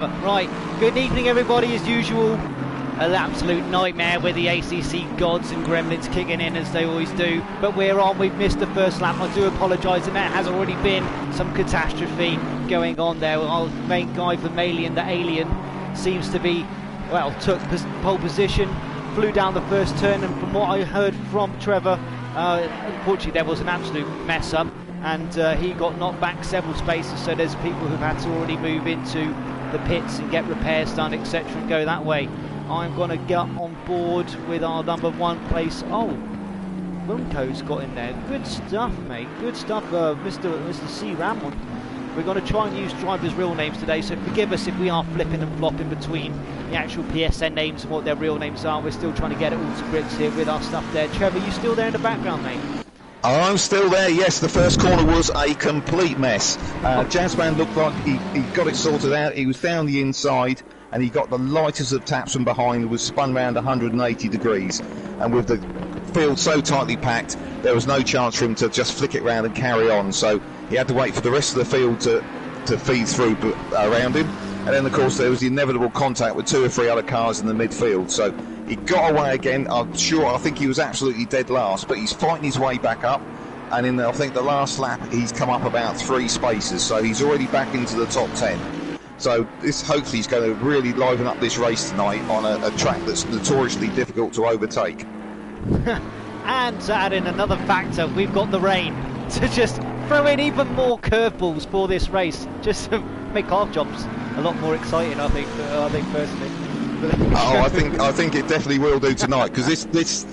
Right, good evening everybody as usual. An absolute nightmare with the ACC gods and gremlins kicking in as they always do. But we're on, we've missed the first lap. I do apologise, and there has already been some catastrophe going on there. Our main guy, Vermalion, the alien, seems to be, well, took pole position, flew down the first turn, and from what I heard from Trevor, unfortunately there was an absolute mess up, and he got knocked back several spaces, so there's people who've had to already move into the pits and get repairs done, etc., and go that way. I'm going to get on board with our number one place. Oh, Wilmco's got in there. Good stuff, mate. Good stuff, Mr. C. Ramon. We're going to try and use drivers' real names today, so forgive us if we are flipping and flopping between the actual PSN names and what their real names are. We're still trying to get it all to grips here with our stuff there. Trevor, you still there in the background, mate? I'm still there, yes. The first corner was a complete mess. Jazzman looked like he got it sorted out. He was down the inside and he got the lightest of taps from behind, was spun round 180 degrees. And with the field so tightly packed, there was no chance for him to just flick it round and carry on. So he had to wait for the rest of the field to feed through around him. And then, of course, there was the inevitable contact with 2 or 3 other cars in the midfield. So he got away again. I think he was absolutely dead last, but he's fighting his way back up. And in, I think, the last lap, he's come up about 3 spaces. So he's already back into the top 10. So this hopefully is going to really liven up this race tonight on a track that's notoriously difficult to overtake. And to add in another factor, we've got the rain to just throw in even more curveballs for this race, just to make our jobs a lot more exciting, I think personally. Oh, I think it definitely will do tonight, because this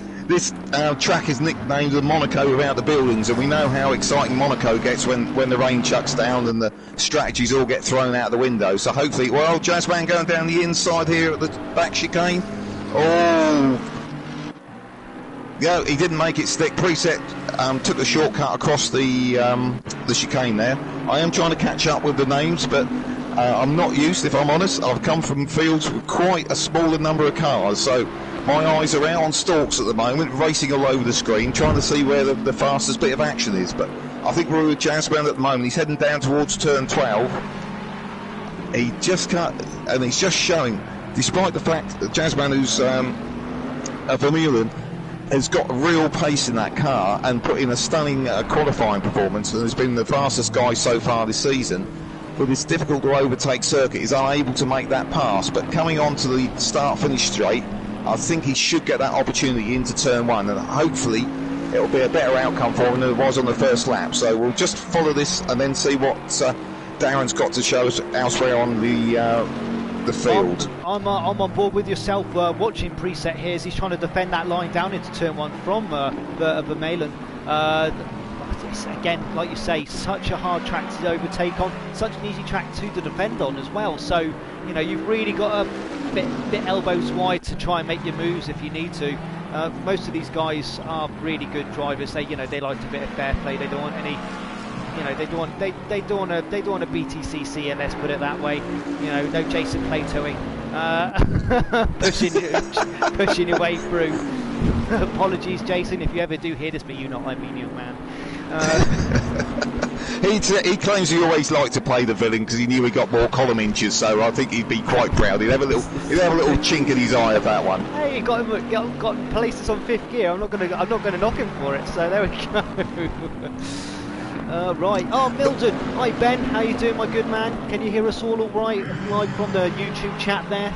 track is nicknamed the Monaco without the buildings, and we know how exciting Monaco gets when the rain chucks down and the strategies all get thrown out the window. So hopefully, well, Jazzman going down the inside here at the back chicane. Oh, yeah, he didn't make it stick. Preset took a shortcut across the chicane there. I am trying to catch up with the names, but I'm not used, if I'm honest. I've come from fields with quite a smaller number of cars, so my eyes are out on stalks at the moment, racing all over the screen, trying to see where the fastest bit of action is. But I think we're with Jazzman at the moment. He's heading down towards turn 12. He just can't, and he's just showing, despite the fact that Jazzman, who's a Vermeulen, has got real pace in that car and put in a stunning qualifying performance, and has been the fastest guy so far this season. With this difficult to overtake circuit, he's unable to make that pass, but coming on to the start-finish straight, I think he should get that opportunity into turn 1, and hopefully it'll be a better outcome for him than it was on the first lap. So we'll just follow this and then see what Darren's got to show us elsewhere on the field. I'm on board with yourself, watching Preset here as he's trying to defend that line down into turn 1 from Vermeulen. Again, like you say, such a hard track to overtake on, such an easy track to defend on as well. So, you know, you've really got a bit elbows wide to try and make your moves if you need to. Most of these guys are really good drivers. They like a bit of fair play. They don't want any, you know, they don't want a BTCC, let's put it that way. You know, no Jason Platoing, pushing your way through. Apologies, Jason, if you ever do hear this, but you not, I mean, young man. He claims he always liked to play the villain because he knew he got more column inches, so I think he'd be quite proud. He'd have a little chink in his eye of that one. Hey, he got places on 5th gear. I'm not gonna knock him for it. So there we go. Right. Oh, Milton. Hi, Ben. How you doing, my good man? Can you hear us all right? Live from the YouTube chat there.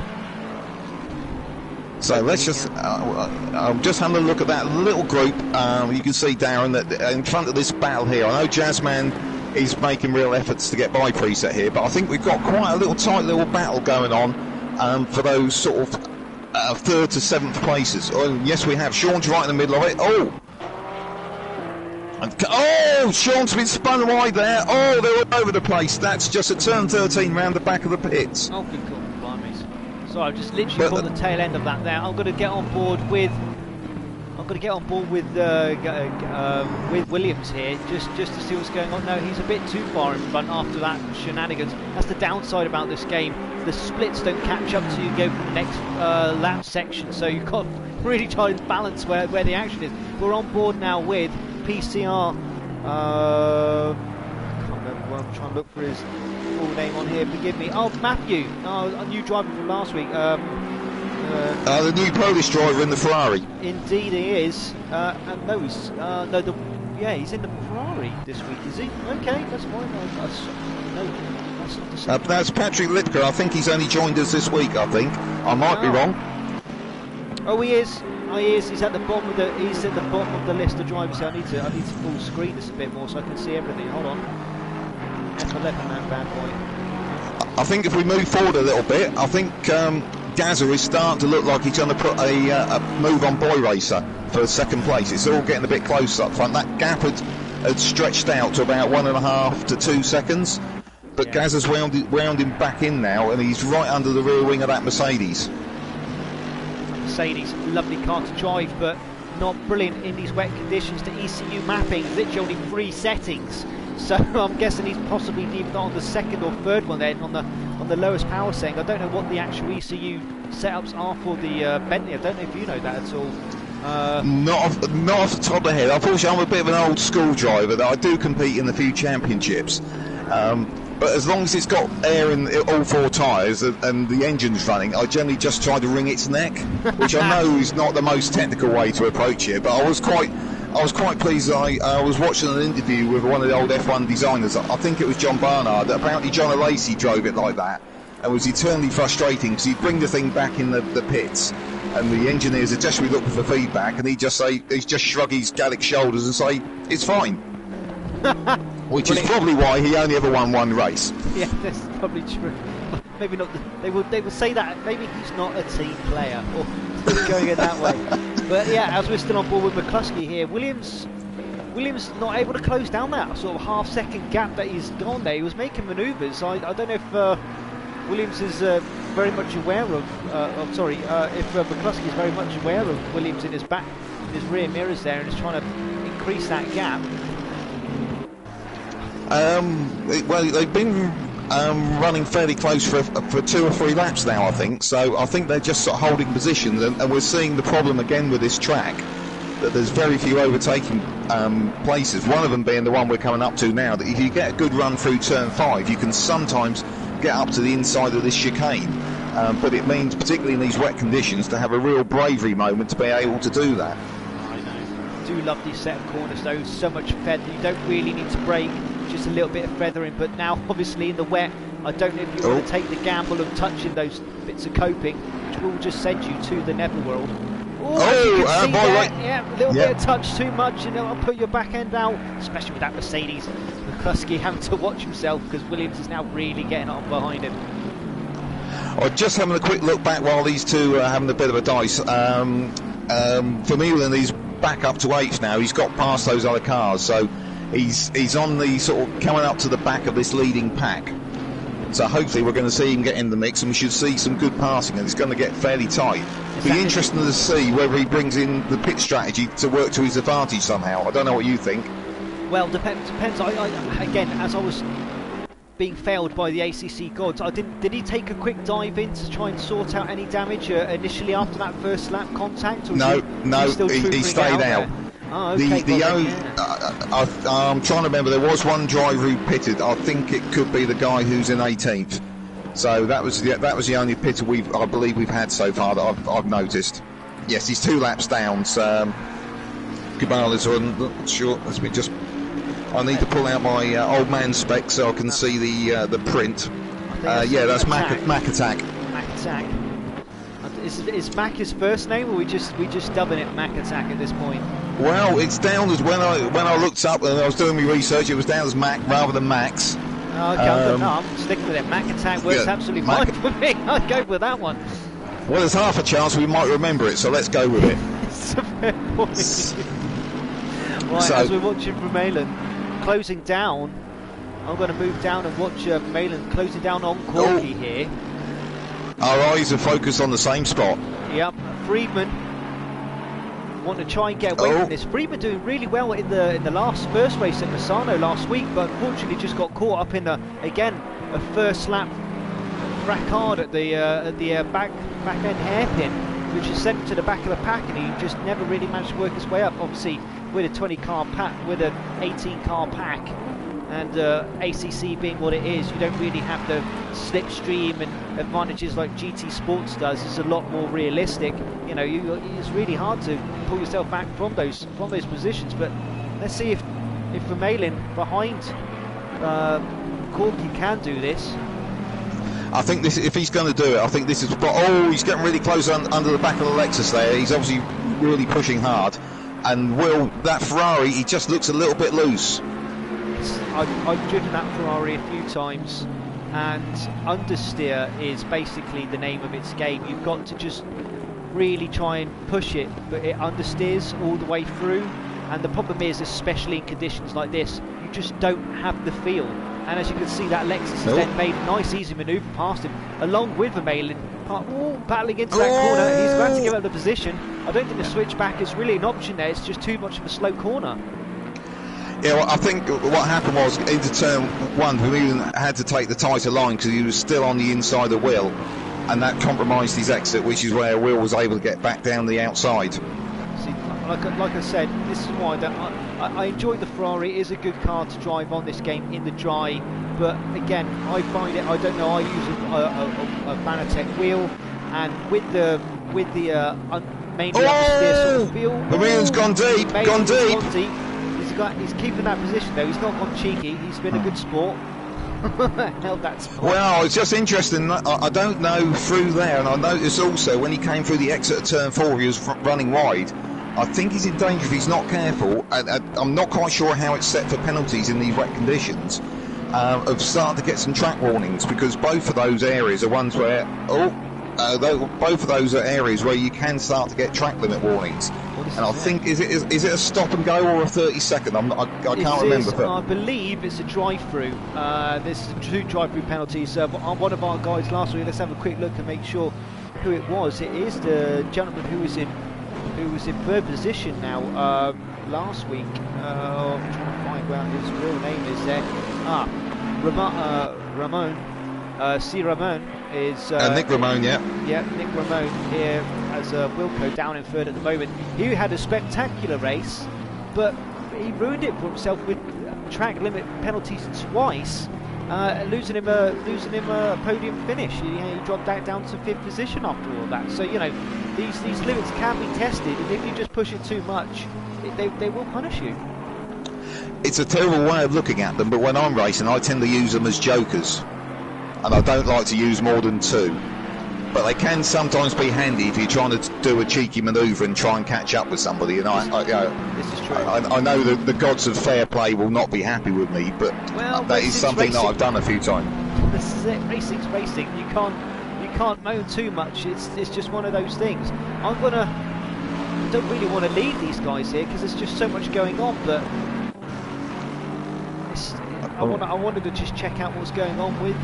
So let's just, I'm just having a look at that little group. You can see, Darren, that in front of this battle here, I know Jazzman is making real efforts to get by Preset here, but I think we've got quite a tight little battle going on for those sort of 3rd to 7th places. Oh, yes, we have. Sean's right in the middle of it. Oh, Sean's been spun wide there. Oh, they're all over the place. That's just at turn 13 round the back of the pits. Oh, good call. So I've just literally caught the tail end of that there. I'm going to get on board with Williams here, just to see what's going on. No, he's a bit too far in front after that shenanigans. That's the downside about this game. The splits don't catch up to you, go for the next lap section, so you've got to really try to balance where the action is. We're on board now with PCR. I can't remember. I'm trying to look for his full full name on here, forgive me. Oh, Matthew, a new driver from last week. The new Polish driver in the Ferrari. Indeed he is. And no, he's, he's in the Ferrari this week, is he? Okay, that's fine. That's not the same. That's Patrick Lipka. I think he's only joined us this week, I think. I might be wrong. Oh, he is. Oh, he is. He's at the bottom of the. He's at the bottom of the list of drivers. So I need to full screen this a bit more so I can see everything. Hold on. F11, that bad boy. I think if we move forward a little bit, I think Gazza is starting to look like he's going to put a move on Boy Racer for second place. It's all getting a bit close up front. That gap had stretched out to about 1.5 to 2 seconds, but Gazza's wound him back in now, and he's right under the rear wing of that Mercedes. Mercedes, lovely car to drive, but not brilliant in these wet conditions. The ECU mapping, literally only 3 settings. So I'm guessing he's possibly either on the second or third one then, on the lowest power setting. I don't know what the actual ECU setups are for the Bentley. I don't know if you know that at all. Not off the top of the head. Unfortunately, I'm a bit of an old school driver. That I do compete in a few championships. But as long as it's got air in all 4 tyres and the engine's running, I generally just try to wring its neck, which I know is not the most technical way to approach it. But I was quite pleased. I was watching an interview with one of the old F1 designers. I think it was John Barnard. That apparently John Lacey drove it like that, and was eternally frustrating because he'd bring the thing back in the pits, and the engineers are desperately looking for feedback, and he'd just shrug his Gallic shoulders and say it's fine. Which is probably why he only ever won 1 race. Yeah, that's probably true. Maybe not. They would say that maybe he's not a team player, or going in that way. But yeah, as we're still on board with McCluskey here, Williams not able to close down that sort of half-second gap that he's gone there. He was making manoeuvres. I don't know if Williams is very much aware of. If McCluskey is very much aware of Williams in his rear mirrors there, and is trying to increase that gap. Well, they've been running fairly close for 2 or 3 laps now, I think. So I think they're just sort of holding position, and we're seeing the problem again with this track, that there's very few overtaking places. One of them being the one we're coming up to now. That if you get a good run through turn 5, you can sometimes get up to the inside of this chicane. But it means, particularly in these wet conditions, to have a real bravery moment to be able to do that. I know. I do love these set of corners though. So much feather. You don't really need to brake. Just a little bit of feathering, but now obviously in the wet, I don't know if you want to take the gamble of touching those bits of coping, which will just send you to the netherworld. Yeah, a little bit of touch too much, and it'll put your back end out, especially with that Mercedes. McCluskey having to watch himself because Williams is now really getting on behind him. Just having a quick look back while these two are having a bit of a dice. Vermeulen, he's back up to 8th now. He's got past those other cars, so he's on the sort of coming up to the back of this leading pack. So hopefully we're going to see him get in the mix, and we should see some good passing, and it's going to get fairly tight. It'll be interesting to see whether he brings in the pit strategy to work to his advantage somehow. I don't know what you think. Well, depends. Again, as I was being failed by the ACC gods, did he take a quick dive in to try and sort out any damage initially after that first lap contact? Or no, he stayed out. Oh, okay. I'm trying to remember. There was one driver who pitted. I think it could be the guy who's in 18th. So that was the only pitter I believe we've had so far that I've noticed. Yes, he's 2 laps down. So Kubala's on. Sure, I need to pull out my old man spec so I can see the print. That's Mac Attack. Mac Attack. Is Mac his first name, or we just dubbing it Mac Attack at this point? Well, it's down as when I looked up and I was doing my research, it was down as Mac rather than Max. Oh, okay, I'm sticking with it. Mac Attack works absolutely fine for me. I'll go with that one. Well, there's half a chance we might remember it, so let's go with it. It's a fair point. Right, as we're watching Vermeulen closing down, I'm going to move down and watch Vermeulen closing down on Corky here. Our eyes are focused on the same spot. Yep, Friedman want to try and get away from this. Friedman doing really well in the first race at Misano last week, but unfortunately just got caught up in a first lap fracard at the back end hairpin, which has sent him to the back of the pack, and he just never really managed to work his way up. Obviously, with a 20 car pack, with an 18 car pack, And ACC being what it is, you don't really have the slipstream and advantages like GT Sports does. It's a lot more realistic. You know, it's really hard to pull yourself back from those positions. But let's see if Vermaelen behind Corky can do this. I think this, if he's going to do it, I think this is. Oh, he's getting really close under the back of the Lexus there. He's obviously really pushing hard. And Will, that Ferrari, he just looks a little bit loose. I've driven that Ferrari a few times, and understeer is basically the name of its game. You've got to just really try and push it, but it understeers all the way through. And the problem is, especially in conditions like this, you just don't have the feel. And as you can see, that Lexus has then made a nice easy manoeuvre past him, along with Vermaelen, battling into that corner. He's about to give up the position. I don't think the switchback is really an option there. It's just too much of a slow corner. Yeah, well, I think what happened was, into turn one, Vermaelen had to take the tighter line because he was still on the inside of the wheel, and that compromised his exit, which is where Will was able to get back down the outside. See, like I said, this is why I enjoy the Ferrari. It is a good car to drive on this game in the dry, but again, I find it. I don't know. I use a Fanatec wheel, and with the mainly understeer sort of feel. Vermaelen's gone deep. Gone deep. He's keeping that position though. He's not gone cheeky. He's been a good sport. Held that spot. Well, it's just interesting. I don't know through there, and I noticed also when he came through the exit of turn 4, he was running wide. I think he's in danger if he's not careful. I'm not quite sure how it's set for penalties in these wet conditions. Of starting to get some track warnings, because both of those areas are ones where both of those are areas where you can start to get track limit warnings. And I think is it a stop and go or a 30-second? I can't remember. I believe it's a drive-through. There's 2 drive-through penalties. One of our guys last week. Let's have a quick look and make sure who it was. It is the gentleman who was in 3rd position now last week. I'm trying to find where his real name is there. Ramon. C. Ramon is Nick Ramon, yeah. Yeah, Nick Ramon here as Wilco down in 3rd at the moment. He had a spectacular race, but he ruined it for himself with track limit penalties twice, losing him a podium finish. He dropped down to 5th position after all that. So you know, these limits can be tested, and if you just push it too much, they will punish you. It's a terrible way of looking at them, but when I'm racing, I tend to use them as jokers. And I don't like to use more than 2. But they can sometimes be handy if you're trying to do a cheeky manoeuvre and try and catch up with somebody. And this is true. I know that the gods of fair play will not be happy with me, but that is something that I've done a few times. This is it. Racing's racing. You can't moan too much. It's just one of those things. I don't really want to lead these guys here because there's just so much going on, but I wanted to just check out what's going on with.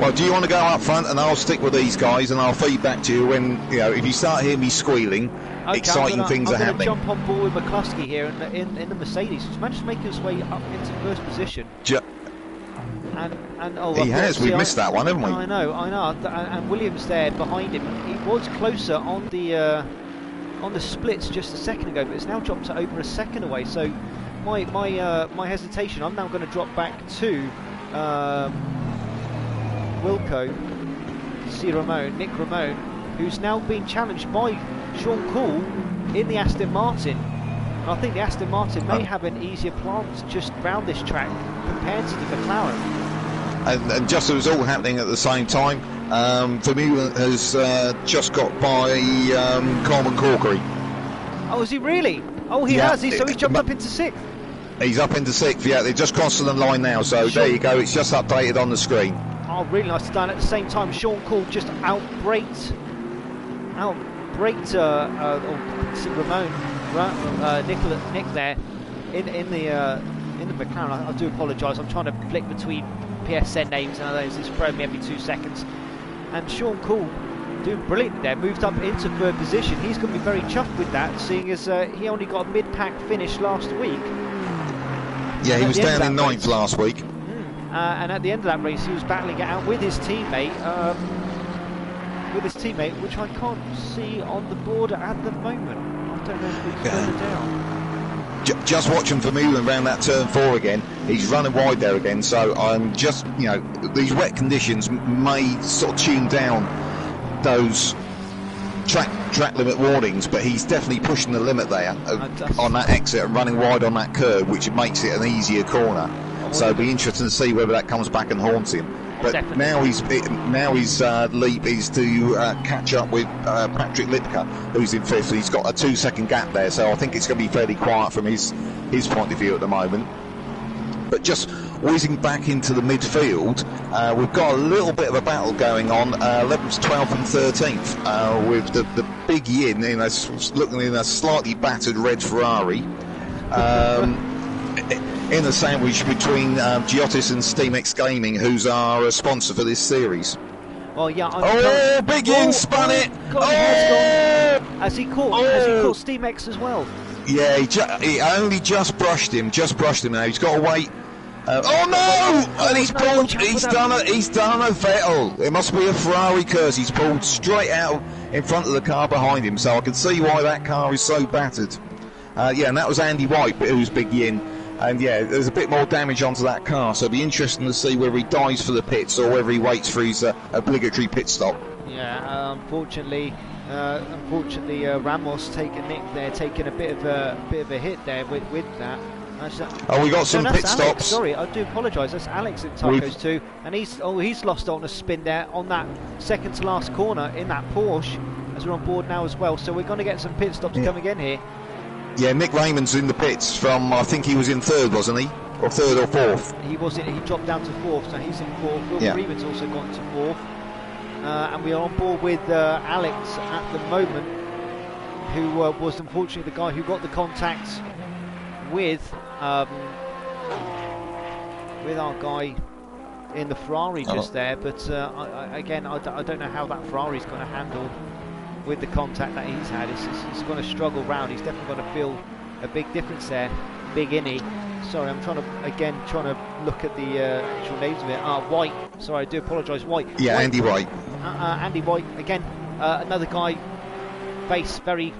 Well, do you want to go up front, and I'll stick with these guys, and I'll feed back to you when if you start hearing me squealing, okay, exciting things are happening. I'm going to jump on board with McCluskey here in the Mercedes. He's managed to make his way up into 1st position. He has. We've missed that one, haven't we? I know. And Williams there behind him. He was closer on the splits just a second ago, but it's now dropped to over a second away. So. My hesitation, I'm now going to drop back to Wilco, Nick Ramon, who's now been challenged by Sean Cool in the Aston Martin. And I think the Aston Martin may have an easier plant just round this track compared to the McLaren. And just as it was all happening at the same time, Vermaelen has just got by Coleman Corkery. Oh, is he really? Oh, he has. So he's jumped up into 6th. He's up into 6th, yeah. They're just crossing the line now, so there you go. It's just updated on the screen. Oh, really nice done. At the same time, Sean Cool just outbraked Ramon, Nick there in the McLaren. I do apologise. I'm trying to flick between PSN names and others. It's throwing me every 2 seconds. And Sean Cool doing brilliantly there, moved up into 3rd position. He's going to be very chuffed with that, seeing as he only got a mid-pack finish last week. Yeah, he was down in 9th last week. And at the end of that race, he was battling it out with his teammate, which I can't see on the board at the moment. I don't know if he's further down. just watching Vermeulen around that turn 4 again. He's running wide there again, so I'm just, you know, these wet conditions may sort of tune down those track limit warnings, but he's definitely pushing the limit there on that exit and running wide on that curve, which makes it an easier corner. So it'll be interesting to see whether that comes back and haunts him. But now his leap is to catch up with Patrick Lipka, who's in 5th. He's got a 2-second gap there, so I think it's going to be fairly quiet from his point of view at the moment. But just whizzing back into the midfield, we've got a little bit of a battle going on, 11th, 12th and 13th, with the big Yin looking in a slightly battered red Ferrari, in a sandwich between Giotis and SteamX Gaming, who's our sponsor for this series. Oh yeah! Big Yin spun it! Has he caught SteamX as well? Yeah, he only just brushed him now. He's got to wait. Oh no! And he's pulled. He's done a Vettel. It must be a Ferrari curse. He's pulled straight out in front of the car behind him. So I can see why that car is so battered. Yeah, and that was Andy White, who's Big Yin. And yeah, there's a bit more damage onto that car. So it'll be interesting to see whether he dives for the pits or whether he waits for his obligatory pit stop. Yeah, unfortunately, Ramos taking a bit of a hit there with that. We got some pit stops. Sorry, I do apologise. That's Alex in Tacos too, and he's lost on a spin there on that second to last corner in that Porsche, as we're on board now as well. So we're going to get some pit stops coming in here. Yeah, Nick Raymond's in the pits from, I think he was in 3rd, wasn't he? Or 3rd or 4th? He wasn't. He dropped down to 4th, so he's in 4th. Will Freeman's also gone to 4th, and we are on board with Alex at the moment, who was unfortunately the guy who got the contact with our guy in the Ferrari just there, but I don't know how that Ferrari's going to handle with the contact that he's had. He's going to struggle round. He's definitely going to feel a big difference there. Big Innie. Sorry, I'm trying to look at the actual names of it. White. Sorry, I do apologise. White. Yeah, White. Andy White. Andy White again. Another guy, base very,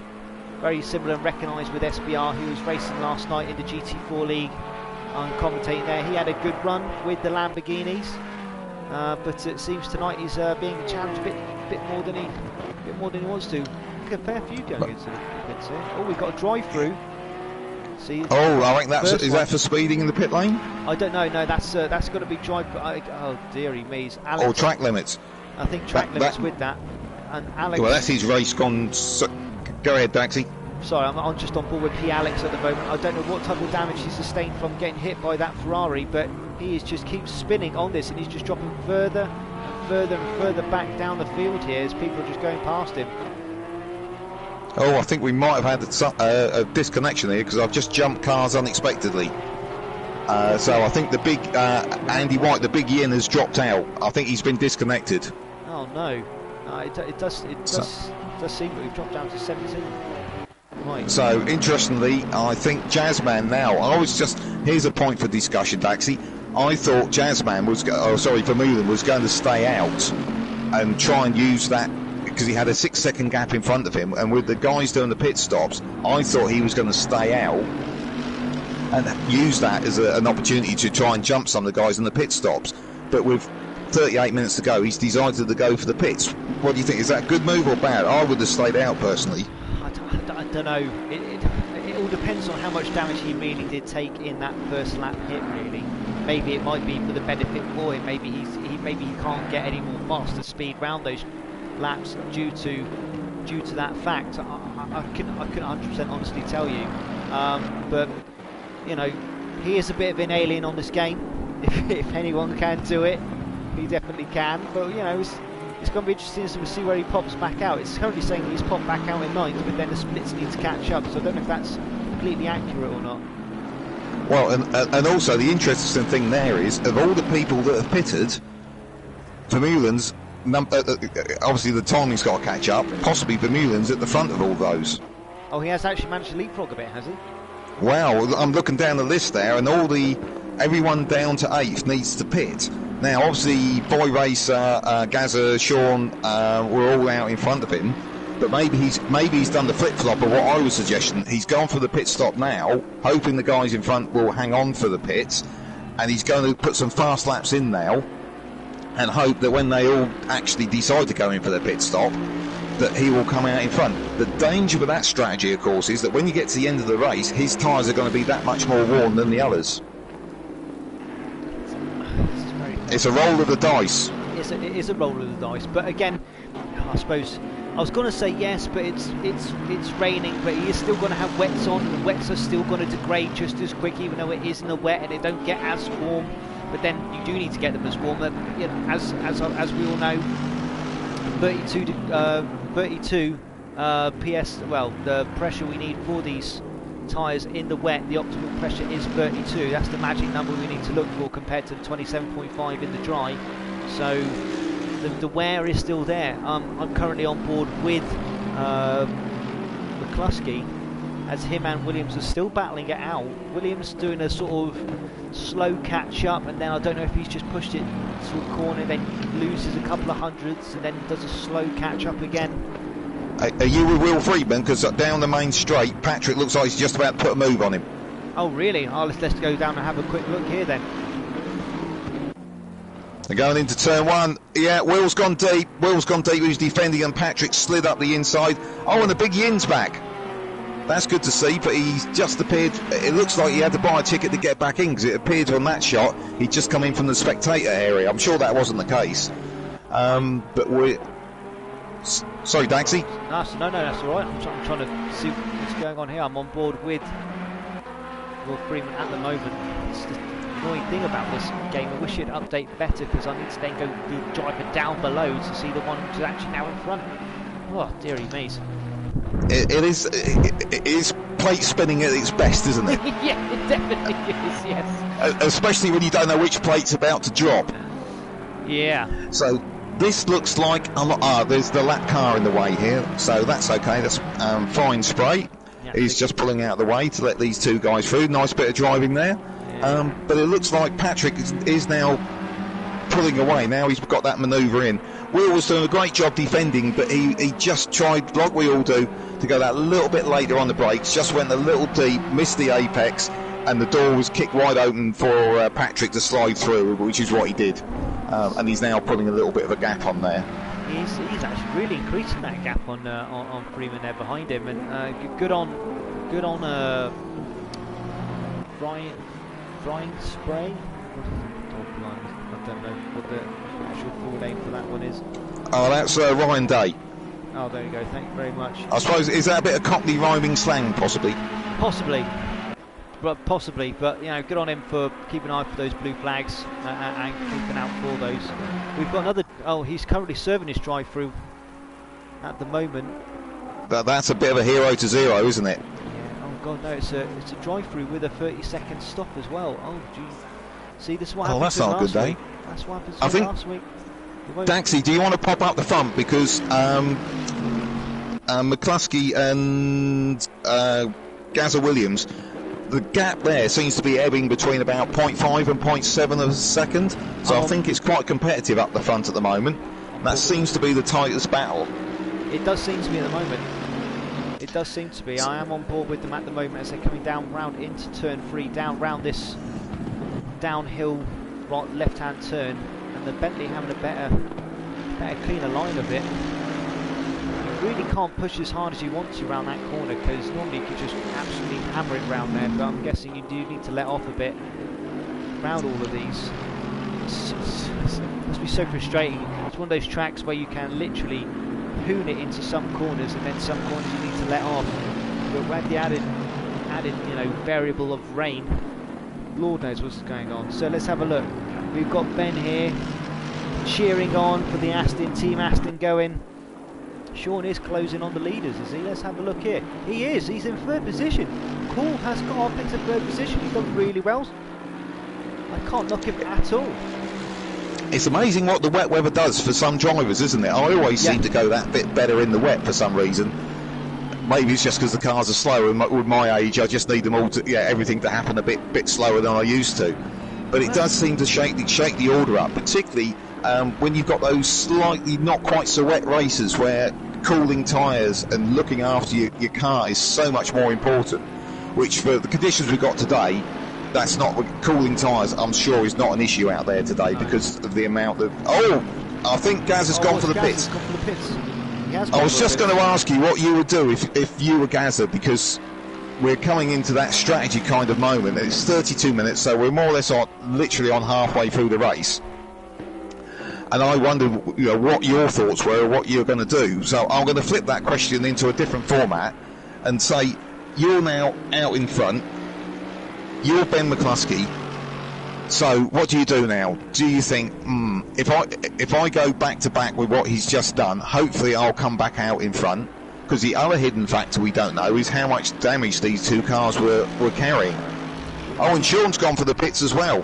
very similar and recognised with SBR, who was racing last night in the GT3 league. I'm commentating there. He had a good run with the Lamborghinis, but it seems tonight he's being challenged a bit more than he wants to. Look, a fair few going into the pits here. Oh, we've got a drive-through. See. Oh, I think is that for speeding in the pit lane? I don't know. No, that's got to be drive. Oh dearie me, Alex. Or track limits. I think track limits with that. And Alex. Well, that's his race gone. Go ahead, Daxi. Sorry, I'm just on board with P. Alex at the moment. I don't know what type of damage he sustained from getting hit by that Ferrari, but he just keeps spinning on this, and he's just dropping further and further and further back down the field here as people are just going past him. Oh, I think we might have had a disconnection here because I've just jumped cars unexpectedly. So I think the big Andy White, the Big Yin, has dropped out. I think he's been disconnected. Oh no, it does seem that we've dropped down to 17. Right. So interestingly, I think Jazzman now. Here's a point for discussion, Daxi. I thought Vermeulen was going to stay out and try and use that because he had a 6-second gap in front of him, and with the guys doing the pit stops, I thought he was going to stay out and use that as an opportunity to try and jump some of the guys in the pit stops. But with 38 minutes to go, he's decided to go for the pits. What do you think? Is that a good move or bad? I would have stayed out personally. I don't know. It all depends on how much damage he really did take in that first lap hit. Really, maybe it might be for the benefit for him. Maybe he can't get any more faster speed round those laps due to that fact. I couldn't 100% honestly tell you. But you know, he is a bit of an alien on this game. If anyone can do it, he definitely can. But you know, it's going to be interesting to see where he pops back out. It's currently saying he's popped back out in 9th, but then the splits need to catch up. So I don't know if that's completely accurate or not. Well, and also the interesting thing there is, of all the people that have pitted, Vermeulen's obviously the timing's got to catch up. Possibly Vermeulen's at the front of all those. Oh, he has actually managed to leapfrog a bit, has he? Wow, I'm looking down the list there, and everyone down to 8th needs to pit. Now, obviously, Boy Racer, Gazza, Sean were all out in front of him, But maybe he's done the flip-flop of what I was suggesting. He's gone for the pit stop now, hoping the guys in front will hang on for the pits, and he's going to put some fast laps in now and hope that when they all actually decide to go in for their pit stop, that he will come out in front. The danger with that strategy, of course, is that when you get to the end of the race, his tyres are going to be that much more worn than the others. It's a roll of the dice. It is a roll of the dice, but again, I suppose I was going to say yes, but it's raining, but he is still going to have wets on. The wets are still going to degrade just as quick, even though it is in the wet and they don't get as warm. But then you do need to get them as warm. You know, as we all know, 32 PS. Well, the pressure we need for these tyres in the wet, the optimal pressure is 32. That's the magic number we need to look for compared to the 27.5 in the dry. So the wear is still there. I'm currently on board with McCluskey, as him and Williams are still battling it out. Williams doing a sort of slow catch up, and then I don't know if he's just pushed it to a corner, then loses a couple of hundredths, and then does a slow catch up again. Are you with Will Friedman? Because down the main straight, Patrick looks like he's just about to put a move on him. Oh really? Oh, let's go down and have a quick look here then. They're going into turn one. Yeah, Will's gone deep. Who's defending, and Patrick slid up the inside. Oh, and the big Yin's back. That's good to see, but he's just appeared. It looks like he had to buy a ticket to get back in, because it appeared on that shot he'd just come in from the spectator area. I'm sure that wasn't the case. But we're... Sorry, Daxi? No, that's all right. I'm trying to see what's going on here. I'm on board with Will Freeman at the moment. It's the annoying thing about this game. I wish it'd update better, because I need to then go do driver down below to see the one who's actually now in front. Oh, dearie me. It is plate spinning at its best, isn't it? Yeah, it definitely is, yes. Especially when you don't know which plate's about to drop. Yeah. So this looks like there's the lap car in the way here, so that's okay. That's fine spray. Yeah, he's just pulling out the way to let these two guys through. Nice bit of driving there. Yeah. But it looks like Patrick is now pulling away. Now he's got that manoeuvre in. Will was doing a great job defending, but he just tried, like we all do, to go that little bit later on the brakes, just went a little deep, missed the apex, and the door was kicked wide open for Patrick to slide through, which is what he did. And he's now putting a little bit of a gap on there. He's actually really increasing that gap on Freeman there behind him, and good on Brian Spray. I don't know what the actual full name for that one is. Oh, that's Ryan Day. Oh, there you go. Thank you very much. I suppose, is that a bit of Cockney rhyming slang, possibly? Possibly, but you know, good on him for keeping an eye for those blue flags and keeping out for those. We've got another. Oh, he's currently serving his drive-through at the moment. That's a bit of a hero to zero, isn't it? Yeah. Oh God, no! It's a drive-through with a 30-second stop as well. Oh, gee. See, this is what happened. Oh, that's not a good day. That's what happened to last week. Daxi, do you want to pop up the front, because McCluskey and Gazza Williams, the gap there seems to be ebbing between about 0.5 and 0.7 of a second, so I think it's quite competitive up the front at the moment. That seems to be the tightest battle. It does seem to be at the moment. It does seem to be. I am on board with them at the moment as they're coming down round into turn 3, down round this downhill right left-hand turn, and the Bentley having a better cleaner line of it. You really can't push as hard as you want to around that corner, because normally you could just absolutely hammer it round there, but I'm guessing you do need to let off a bit around all of these. It must be so frustrating. It's one of those tracks where you can literally hoon it into some corners, and then some corners you need to let off. But with the added variable of rain, Lord knows what's going on. So let's have a look. We've got Ben here cheering on for the Team Aston going. Sean is closing on the leaders, is he? Let's have a look here. He is. He's in third position. Cool has got up into third position. He's done really well. I can't knock him at all. It's amazing what the wet weather does for some drivers, isn't it? I always seem to go that bit better in the wet for some reason. Maybe it's just because the cars are slower. With my age, I just need them all to, everything to happen a bit slower than I used to. But it does seem to shake the order up, particularly when you've got those slightly not quite so wet races where cooling tyres and looking after your car is so much more important, which for the conditions we've got today, that's not cooling tyres. I'm sure is not an issue out there today because of the amount of. Oh, I think Gaz has gone for the pits. I was just going to ask you what you would do if you were Gazza, because we're coming into that strategy kind of moment. It's 32 minutes, so we're more or less literally on halfway through the race. And I wondered, what your thoughts were, what you're going to do. So I'm going to flip that question into a different format and say, you're now out in front. You're Ben McCluskey. So what do you do now? Do you think, if I go back to back with what he's just done, hopefully I'll come back out in front? Because the other hidden factor we don't know is how much damage these two cars were carrying. Oh, and Sean's gone for the pits as well.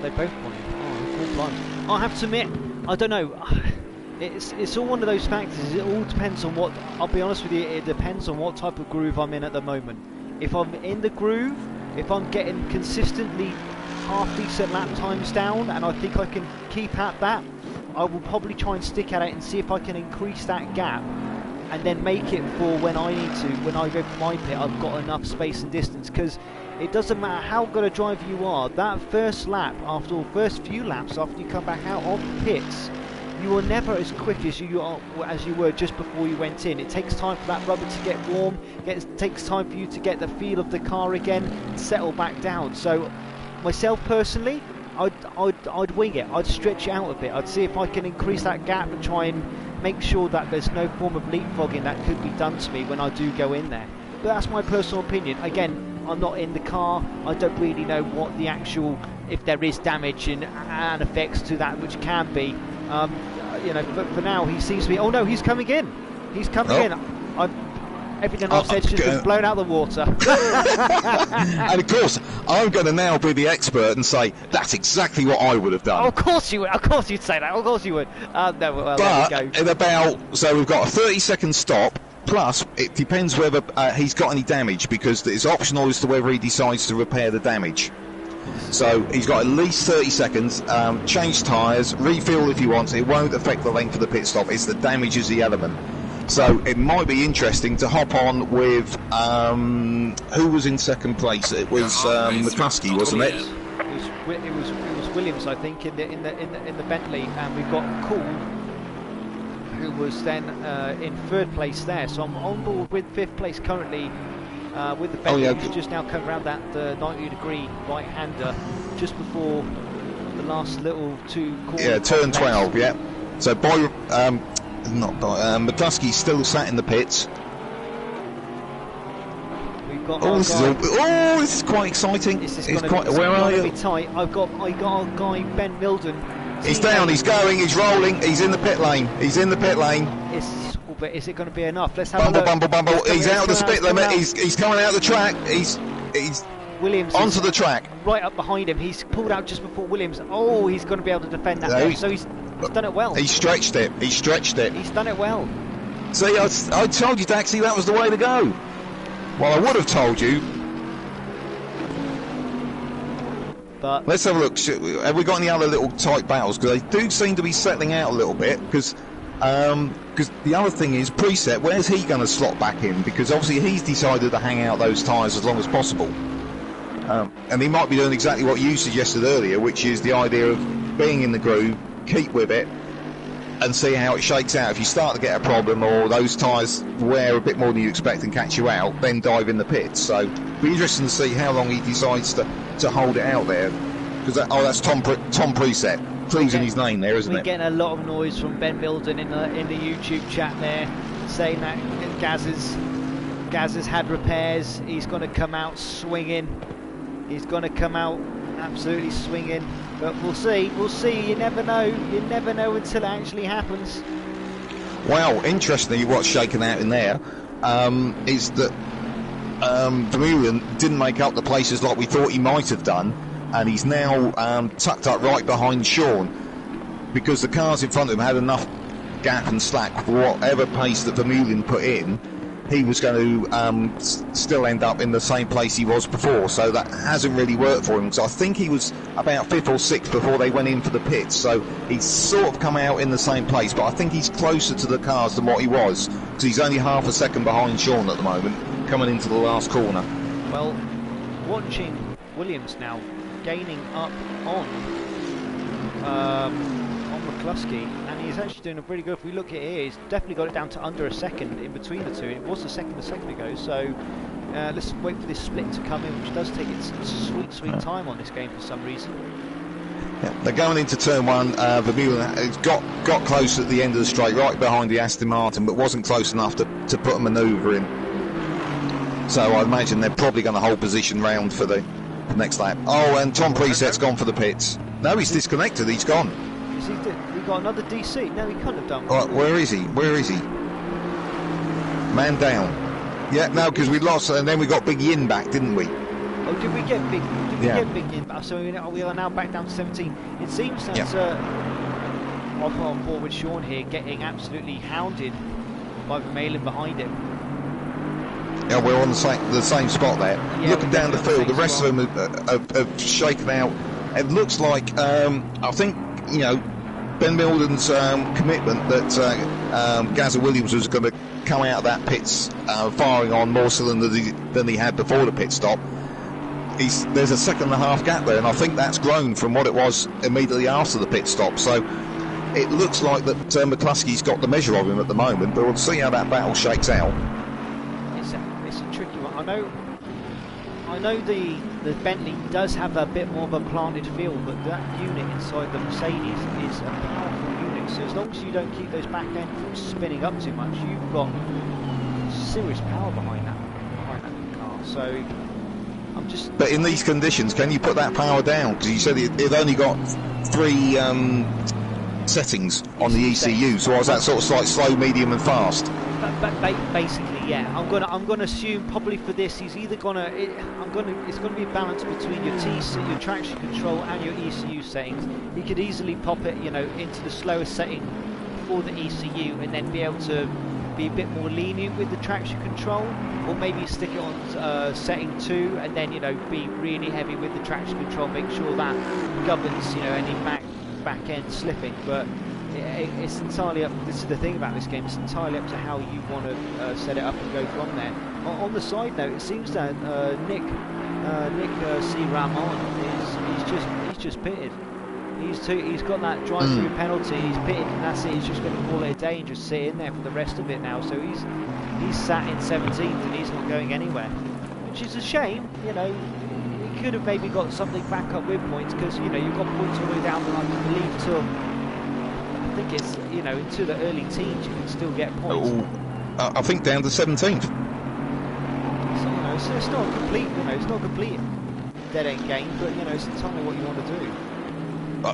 They both won. Oh, full blind. I have to admit, I don't know. It's all one of those factors. It all depends on what. I'll be honest with you. It depends on what type of groove I'm in at the moment. If I'm in the groove, if I'm getting consistently half-decent lap times down, and I think I can keep at that, I will probably try and stick at it and see if I can increase that gap, and then make it for when I need to. When I go for my pit, I've got enough space and distance, because it doesn't matter how good a driver you are, that first lap, first few laps after you come back out of the pits, you are never as quick as you were just before you went in. It takes time for that rubber to get warm, it takes time for you to get the feel of the car again and settle back down. So myself personally, I'd wing it, I'd stretch it out a bit, I'd see if I can increase that gap and try and make sure that there's no form of leapfrogging that could be done to me when I do go in there. But that's my personal opinion. Again, I'm not in the car, I don't really know what the actual, if there is damage and effects to that, which can be. For now he seems to be, oh no, he's coming in. He's coming in. Everything I've said has just been blown out of the water. And of course, I'm going to now be the expert and say, that's exactly what I would have done. Oh, of course you would. Of course you'd say that. Of course you would. No, well, but there we go. In about, so we've got a 30-second stop. Plus, it depends whether he's got any damage, because it's optional as to whether he decides to repair the damage. So he's got at least 30 seconds, change tyres, refuel if he wants. It won't affect the length of the pit stop. It's the damage is the element. So it might be interesting to hop on with, who was in second place? It was McCluskey, wasn't it? It was Williams, I think, in the Bentley, and we've got Cool, who was then in third place there. So I'm on board with fifth place currently with the Bentley, who's just now come around that 90-degree right-hander just before the last little two corners. Yeah, turn 12, yeah. So McCluskey's still sat in the pits. We've got this is quite exciting. Where are you? Be tight. I got our guy Ben Milden. He's down, he's going, he's rolling, he's in the pit lane. He's in the pit lane. But is it going to be enough? Let's have a look. Bumble. He's out of the spit limit. He's coming out of the track. He's Williams onto the track. Right up behind him. He's pulled out just before Williams. Oh, he's going to be able to defend that. No, so he's done it well. He stretched it. He's done it well. See, I told you, Daxie, that was the way to go. Well, I would have told you. But let's have a look. Have we got any other little tight battles? Because they do seem to be settling out a little bit. Because the other thing is, Preset, where's he going to slot back in? Because obviously he's decided to hang out those tyres as long as possible. And he might be doing exactly what you suggested earlier, which is the idea of being in the groove, keep with it, and see how it shakes out. If you start to get a problem or those tyres wear a bit more than you expect and catch you out, then dive in the pits. So it'll be interesting to see how long he decides to hold it out there. Because that's Tom Preset. Cruising his name there, isn't it? We're getting a lot of noise from Ben Milden in the YouTube chat there, saying that Gaz has had repairs. He's going to come out swinging. He's going to come out absolutely swinging. But we'll see. You never know. You never know until it actually happens. Well, interestingly, what's shaken out in there is that Vermeulen didn't make up the places like we thought he might have done. And he's now tucked up right behind Sean, because the cars in front of him had enough gap and slack for whatever pace that Vermeulen put in. he was going to still end up in the same place he was before. So that hasn't really worked for him. So I think he was about 5th or 6th before they went in for the pits. So he's sort of come out in the same place, but I think he's closer to the cars than what he was, because he's only half a second behind Sean at the moment, coming into the last corner. Well, watching Williams now gaining up on McCluskey, and he's actually doing a pretty good. If we look at here, he's definitely got it down to under a second in between the two. It was a second ago, so let's wait for this split to come in, which does take its sweet time on this game for some reason. Yeah, they're going into turn 1. Vermeulen got close at the end of the straight, right behind the Aston Martin, but wasn't close enough to put a manoeuvre in. So I imagine they're probably going to hold position round for the next lap. Oh, and Tom Preset's gone for the pits. No, he's disconnected. He's gone. He got another DC. No, he couldn't have done. Right, where is he? Man down. Yeah, no, because we lost, and then we got Big Yin back, didn't we? Oh, did we get Big Yin back? So we are now back down to 17. It seems that off on board with Sean here, getting absolutely hounded by Vermeulen behind him. Yeah, we're on the same spot there. Yeah, looking down the field, the rest of them have shaken out. It looks like, I think, you know, Ben Milden's commitment that Gazza Williams was going to come out of that pits firing on more cylinders than he had before the pit stop. There's a second and a half gap there, and I think that's grown from what it was immediately after the pit stop. So it looks like that McCluskey's got the measure of him at the moment, but we'll see how that battle shakes out. It's a tricky one. I know the Bentley does have a bit more of a planted feel, but that unit inside the Mercedes is a powerful unit. So as long as you don't keep those back end from spinning up too much, you've got serious power behind that car. So I'm just. But in these conditions, can you put that power down? Because you said it only got 3 settings on the ECU. So was that sort of like slow, medium, and fast? But basically, yeah. I'm gonna assume probably for this he's either it's gonna be a balance between your your traction control and your ECU settings. He could easily pop it, you know, into the slower setting for the ECU and then be able to be a bit more lenient with the traction control, or maybe stick it on setting 2 and then, you know, be really heavy with the traction control, make sure that governs, you know, any back end slipping. But it's entirely up. This is the thing about this game. It's entirely up to how you want to set it up and go from there. On the side note, it seems that Nick C. Ramon he's just pitted. He's got that drive-through penalty. He's pitted, and that's it. He's just going to call it a day and just sit in there for the rest of it now. So he's sat in 17th and he's not going anywhere, which is a shame. You know, he could have maybe got something back up with points, because, you know, you've got points all the way down, and I believe till, I think it's, you know, into the early teens you can still get points. I think down to 17th. So, you know, it's not a complete, you know, it's not a complete dead end game, but, you know, it's entirely what you want to do.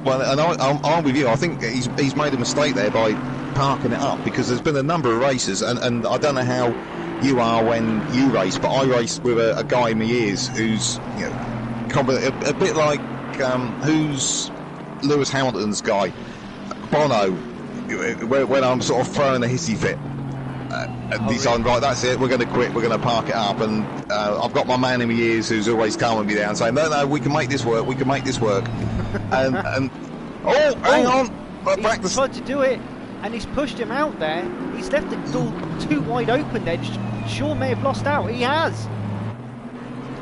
Well, and I'm with you. I think he's made a mistake there by parking it up, because there's been a number of races, and I don't know how you are when you race, but I race with a guy in my ears who's, you know, a bit like who's Lewis Hamilton's guy, Bono, when I'm sort of throwing a hissy fit. And deciding, right, that's it, we're going to quit, we're going to park it up, and I've got my man in my ears who's always calming me down, saying, no, we can make this work, and hang on, he's tried to do it, and he's pushed him out there. He's left the door too wide open there. Sean may have lost out. He has.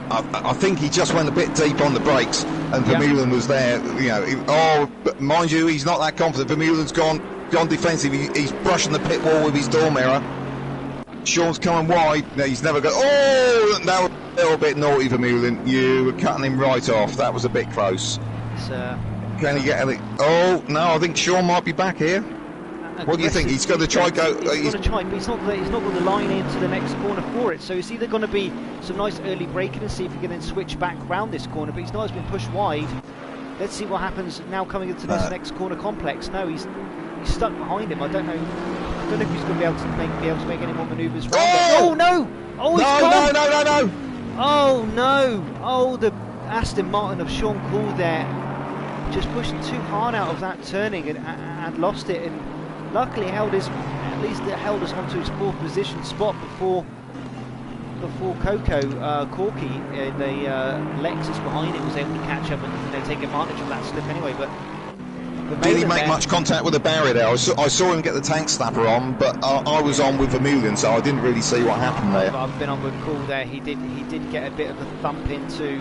I think he just went a bit deep on the brakes, and Vermeulen was there. You know, but mind you, he's not that confident. Vermeulen's gone defensive. He's brushing the pit wall with his door mirror. Sean's coming wide. No, he's never got. Oh, that was a little bit naughty, Vermeulen. You were cutting him right off. That was a bit close. Can he get anything? Oh no, I think Sean might be back here. What do you think? He's going to try go. He's going to try, but he's not got the line into the next corner for it. So it's either going to be some nice early braking and see if he can then switch back round this corner. But he's not been pushed wide. Let's see what happens now coming into this next corner complex. No, he's stuck behind him. I don't know if he's going to be able to make any more manoeuvres. Oh no! Oh, he's gone! No! Oh no! Oh, the Aston Martin of Sean Cool there just pushed too hard out of that turning and lost it. And luckily held us onto his 4th position spot before before Coco Corky, the Lexus behind him was able to catch up and take advantage of that slip anyway. But did he make much contact with the barrier there? I saw him get the tank snapper on, but I was on with Vermeulen, so I didn't really see what happened there. I've been on with Cool there. He did get a bit of a thump into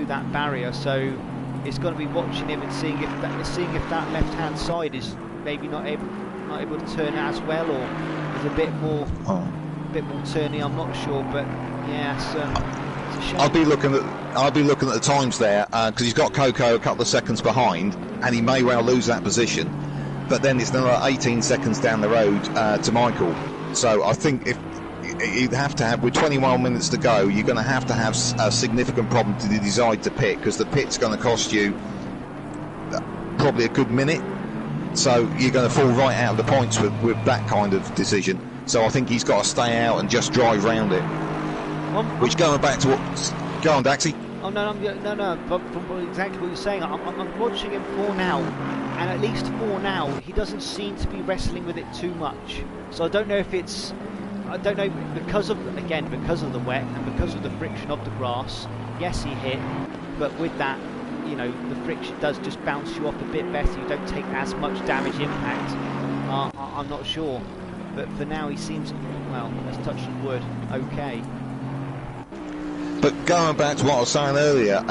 that barrier, so it's going to be watching him and seeing if that left hand side is maybe not able to turn as well, or is a bit more turny. I'm not sure, but yeah, it's a shame. I'll be looking at the times there because he's got Coco a couple of seconds behind, and he may well lose that position. But then it's another 18 seconds down the road to Michael. So I think if you'd have to have, with 21 minutes to go, you're going to have a significant problem to decide to pit, because the pit's going to cost you probably a good minute. So you're going to fall right out of the points with that kind of decision. So I think he's got to stay out and just drive round it. Which, going back to what... Go on, Daxi. Oh, no, but from exactly what you're saying, I'm watching him for now, and at least for now, he doesn't seem to be wrestling with it too much. So I don't know if it's... I don't know, because of the wet and because of the friction of the grass, yes, he hit, but with that, you know, the friction does just bounce you off a bit better. You don't take as much damage impact. I'm not sure, but for now he seems, well, let's touch on wood, okay. But going back to what I was saying earlier,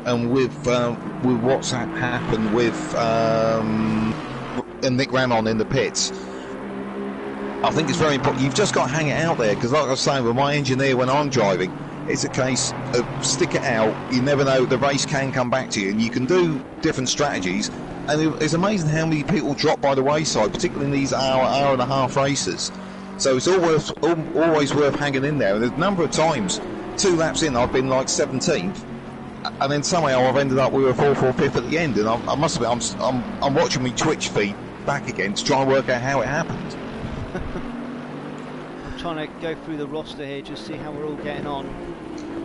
and with what's happened with Nick Ramon in the pits, I think it's very important. You've just got to hang it out there, because like I was saying with my engineer when I'm driving, it's a case of stick it out. You never know, the race can come back to you, and you can do different strategies. And it's amazing how many people drop by the wayside, particularly in these hour and a half races. So it's always worth hanging in there. And there's a number of times, 2 laps in, I've been like 17th, and then somehow I've ended up with a 4-4-5 at the end. And I must admit, I'm watching my Twitch feed back again to try and work out how it happened. I'm trying to go through the roster here, just see how we're all getting on.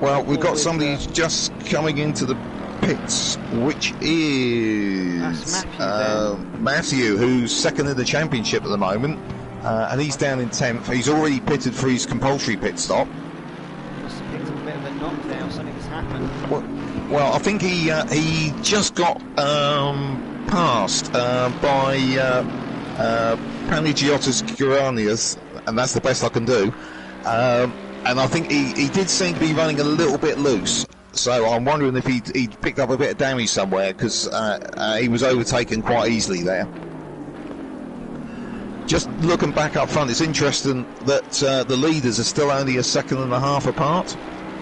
Well, we've got somebody who's just coming into the pits, which is Matthew, who's second in the championship at the moment, and he's down in 10th. He's already pitted for his compulsory pit stop. Must have picked up a bit of a knock there, or something has happened. Well, I think he just got passed by Panagiotis Kiranias, and that's the best I can do. And I think he did seem to be running a little bit loose. So I'm wondering if he picked up a bit of damage somewhere, because he was overtaken quite easily there. Just looking back up front, it's interesting that the leaders are still only a second and a half apart.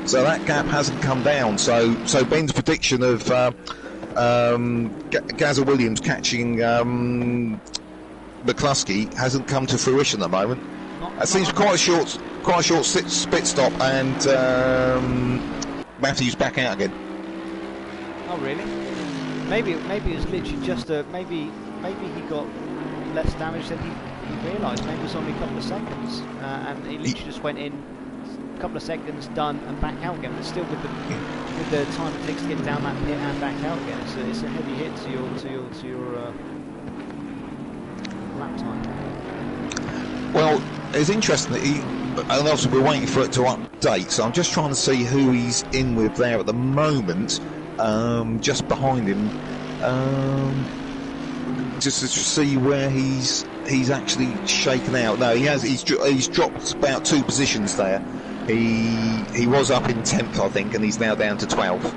So that gap hasn't come down. So Ben's prediction of Gazza Williams catching McCluskey hasn't come to fruition at the moment. It seems quite a short spit stop, and Matthew's back out again. Oh really? Maybe it was literally just maybe he got less damage than he realised. Maybe it was only a couple of seconds, and he literally just went in a couple of seconds, done, and back out again. But still, with the time it takes to get down that pit and back out again, it's a heavy hit to your lap time. Well, it's interesting that and obviously we're waiting for it to update, so I'm just trying to see who he's in with there at the moment, just behind him, just to see where he's actually shaken out. No, he's dropped about 2 positions there. He was up in 10th, I think, and he's now down to 12th.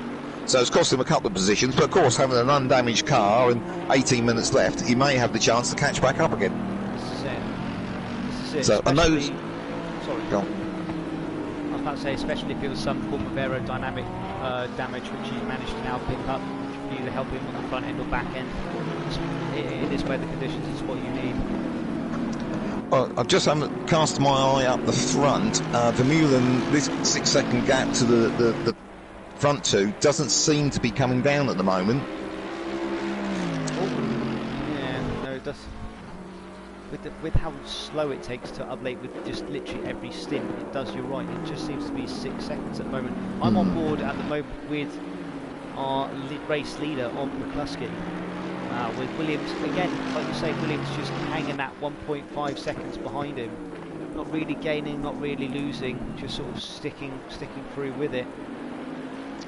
So it's cost him a couple of positions, but of course, having an undamaged car and 18 minutes left, he may have the chance to catch back up again. This is it. So, and those... Sorry. Go on. I was about to say, especially if it was some form of aerodynamic damage which he managed to now pick up, which would either help him on the front end or back end. In this weather conditions, it's what you need. Well, I've just cast my eye up the front. Vermeulen, this 6-second gap to the front 2 doesn't seem to be coming down at the moment. Yeah, no, it does. With how slow it takes to update with just literally every stint, it does, you're right, it just seems to be 6 seconds at the moment. I'm on board at the moment with our race leader on McCluskey. With Williams, again, like you say, Williams just hanging that 1.5 seconds behind him. not really gaining, not really losing, just sort of sticking through with it.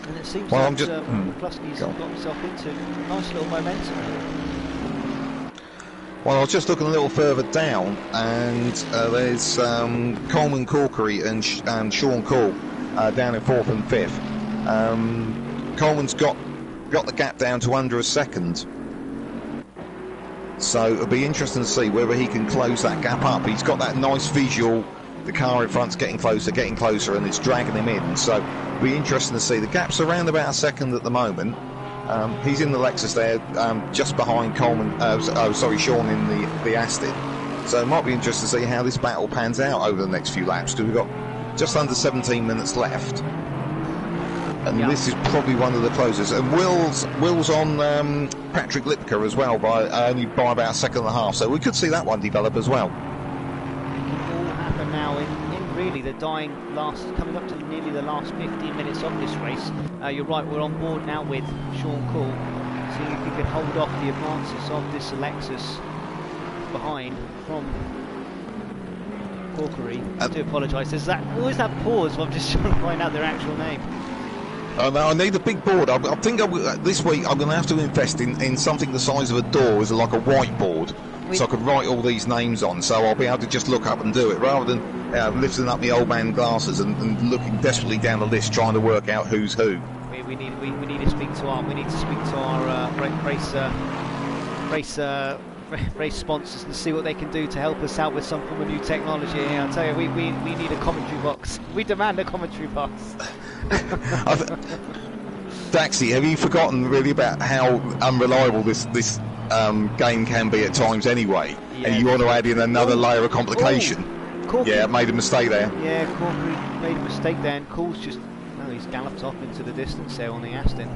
And it seems that McCluskey's got himself into a nice little momentum here. Well, I was just looking a little further down, and there's Coleman Corkery and Sean Call down in 4th and 5th. Coleman's got the gap down to under a second. So it'll be interesting to see whether he can close that gap up. He's got that nice visual, the car in front's getting closer, and it's dragging him in. So it'll be interesting to see. The gap's around about a second at the moment. He's in the Lexus there, just behind Coleman, Sean in the Aston. So it might be interesting to see how this battle pans out over the next few laps, because we've got just under 17 minutes left. And this is probably one of the closest. And Will's on Patrick Lipka as well, only by about a second and a half. So we could see that one develop as well. It can all happen now in really the coming up to nearly the last 15 minutes of this race. You're right, we're on board now with Sean Call. See if he can hold off the advances of this Lexus behind from Corkery. I do apologise. There's always that pause while I'm just trying to find out their actual name. I need a big board. I think this week I'm going to have to invest in something the size of a door, as like a whiteboard, so I can write all these names on, so I'll be able to just look up and do it, rather than lifting up my old man glasses and looking desperately down the list trying to work out who's who. We need to speak to our race sponsors and see what they can do to help us out with some form of new technology. I'll tell you, we need a commentary box. We demand a commentary box. Daxi, have you forgotten really about how unreliable this game can be at times anyway? Yeah, and you want to add in another layer of complication? Yeah, made a mistake there. Yeah, Corkery made a mistake there, and Cole's he's galloped off into the distance there on the Aston.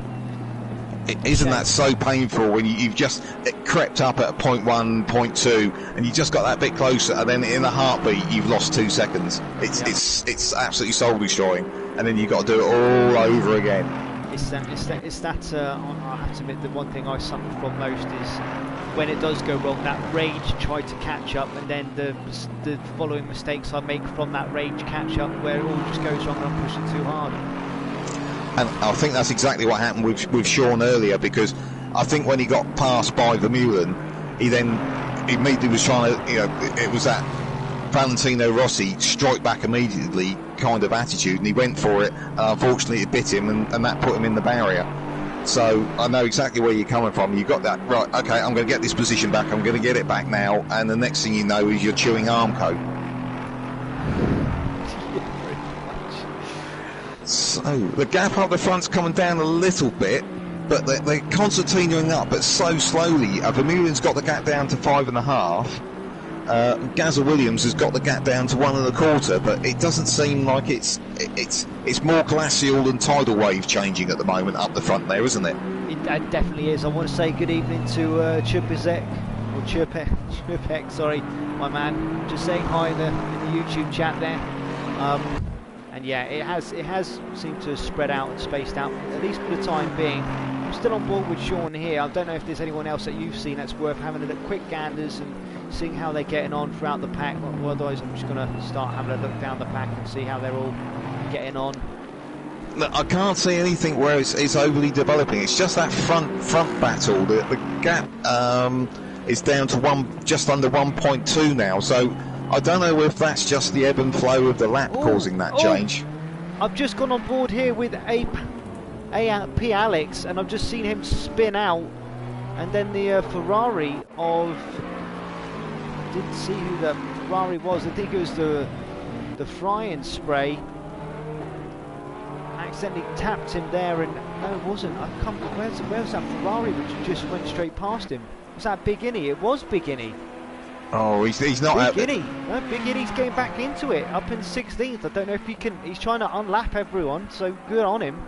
Isn't that so painful when you've just crept up at 0.1, 0.2, and you just got that bit closer, and then in a heartbeat you've lost 2 seconds. It's absolutely soul destroying, and then you've got to do it all over again. It's that I have to admit, the one thing I suffer from most is when it does go wrong, that rage try to catch up, and then the following mistakes I make from that rage catch up, where it all just goes wrong and I'm pushing too hard. And I think that's exactly what happened with Sean earlier, because I think when he got passed by Vermeulen, he then immediately was trying to, it was that Valentino Rossi strike back immediately kind of attitude, and he went for it. Unfortunately, it bit him, and that put him in the barrier. So I know exactly where you're coming from. You've got that, right, okay, I'm going to get this position back, I'm going to get it back now, and the next thing you know is you're chewing arm coat. So the gap up the front's coming down a little bit, but they're concertinaing up, but so slowly. Vermeulen's got the gap down to 5.5. Gazza Williams has got the gap down to 1.25, but it doesn't seem like it's more glacial than tidal wave changing at the moment up the front there, isn't it? It definitely is. I want to say good evening to Chirpek, sorry, my man. Just saying hi in the YouTube chat there. And yeah, it has seemed to have spread out and spaced out, at least for the time being. I'm still on board with Sean here. I don't know if there's anyone else that you've seen that's worth having a quick ganders and seeing how they're getting on throughout the pack. Otherwise, I'm just going to start having a look down the pack and see how they're all getting on. Look, I can't see anything where it's overly developing. It's just that front battle. The gap is down to just under 1.2 now. So I don't know if that's just the ebb and flow of the lap causing that change. I've just gone on board here with P. Alex, and I've just seen him spin out, and then the Ferrari of... I didn't see who the Ferrari was. I think it was the frying spray. Accidentally tapped him there, and no, it wasn't. I can't. Where's that Ferrari which just went straight past him? Was that Big Innie? It was Big Innie. Oh, he's not out there. No, Big Innie's getting back into it, up in 16th. I don't know if he can. He's trying to unlap everyone, so good on him.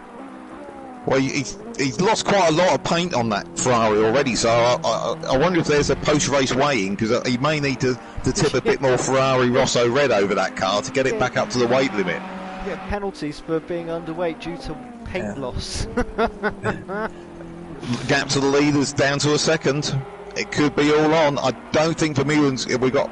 Well, he's lost quite a lot of paint on that Ferrari already, so I wonder if there's a post-race weighing, because he may need to tip a bit more Ferrari Rosso red over that car to get it back up to the weight limit. Get penalties for being underweight due to paint loss. Gap to the leaders down to a second. It could be all on. I don't think Vermeulen's... We've got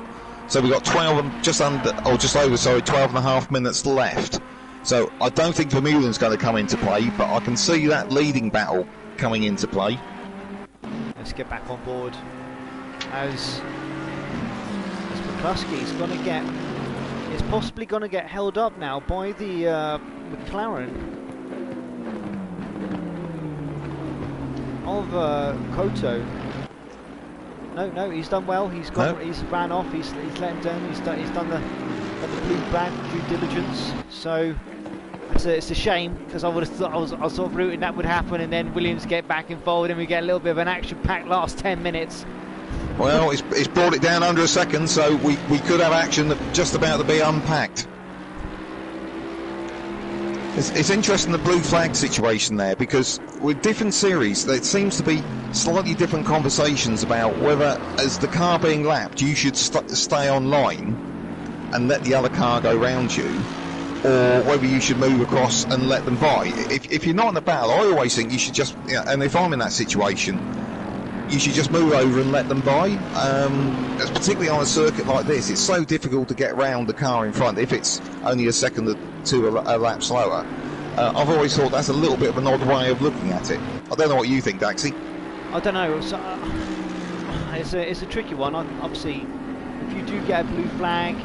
So we've got 12 and just under, or just over, sorry, 12 and a half minutes left. So I don't think Vermeulen's going to come into play, but I can see that leading battle coming into play. Let's get back on board. As McCluskey's going to get, is possibly going to get held up now by the McLaren of Koto. No, he's done well. He's got, he's ran off. He's let him down. He's done the blue flag due diligence. So it's a shame, because I was sort of rooting that would happen, and then Williams get back involved, and we get a little bit of an action-packed last 10 minutes. Well, it's brought it down under a second, so we could have action just about to be unpacked. It's interesting, the blue flag situation there, because with different series there seems to be slightly different conversations about whether, as the car being lapped, you should stay on line and let the other car go round you, or whether you should move across and let them by. If you're not in a battle, I always think you should just, and if I'm in that situation, you should just move over and let them by. Particularly on a circuit like this, it's so difficult to get round the car in front if it's only a second or two a lap slower. I've always thought that's a little bit of an odd way of looking at it. I don't know what you think, Daxi. I don't know. So, it's a tricky one. Obviously, if you do get a blue flag,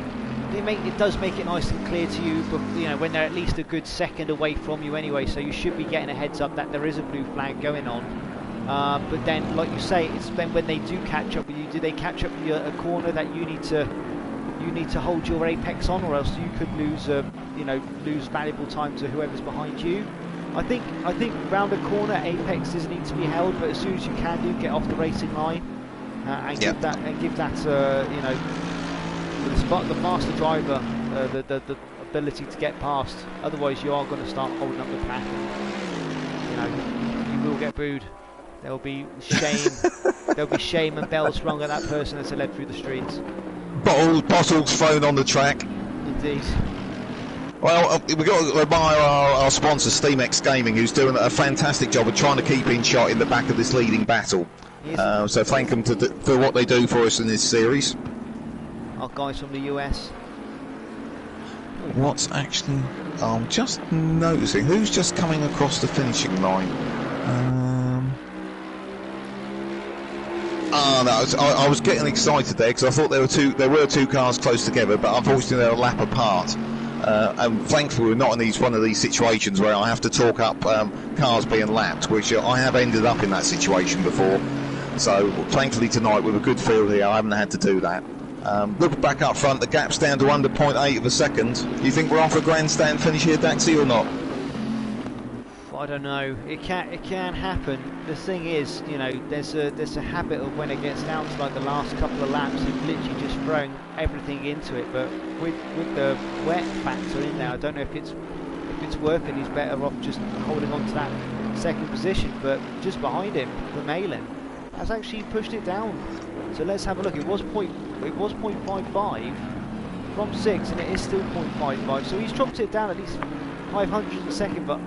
it does make it nice and clear to you, but when they're at least a good second away from you anyway, so you should be getting a heads up that there is a blue flag going on. But then, like you say, it's when they do catch up with you, do they catch up with you at a corner that you need to hold your apex on, or else you could lose lose valuable time to whoever's behind you. I think round a corner apex does need to be held, but as soon as you can get off the racing line and give that the faster driver the ability to get past. Otherwise, you are going to start holding up the pack, and you will get booed. There'll be shame. There'll be shame and bells rung at that person as they led through the streets. Bottles thrown on the track. Indeed. Well, we've got to admire our sponsor, SteamX Gaming, who's doing a fantastic job of trying to keep in shot in the back of this leading battle. So thank them for what they do for us in this series. Our guys from the US. What's actually... I'm just noticing who's just coming across the finishing line. No, I was getting excited there because I thought there were two cars close together, but unfortunately they're a lap apart. And thankfully we're not in one of these situations where I have to talk up cars being lapped, which I have ended up in that situation before. So thankfully tonight, with a good field here, I haven't had to do that. Look back up front, the gap's down to under 0.8 of a second. Do you think we're off a grandstand finish here, Daxi, or not? I don't know. It can happen. The thing is, there's a habit of when it gets down to like the last couple of laps, you've literally just thrown everything into it. But with the wet factor in there, I don't know if it's working. He's better off just holding on to that second position. But just behind him, Vermeulen has actually pushed it down. So let's have a look. It was 0.55 from 6, and it is still 0.55. So he's dropped it down at least 500 a second, but.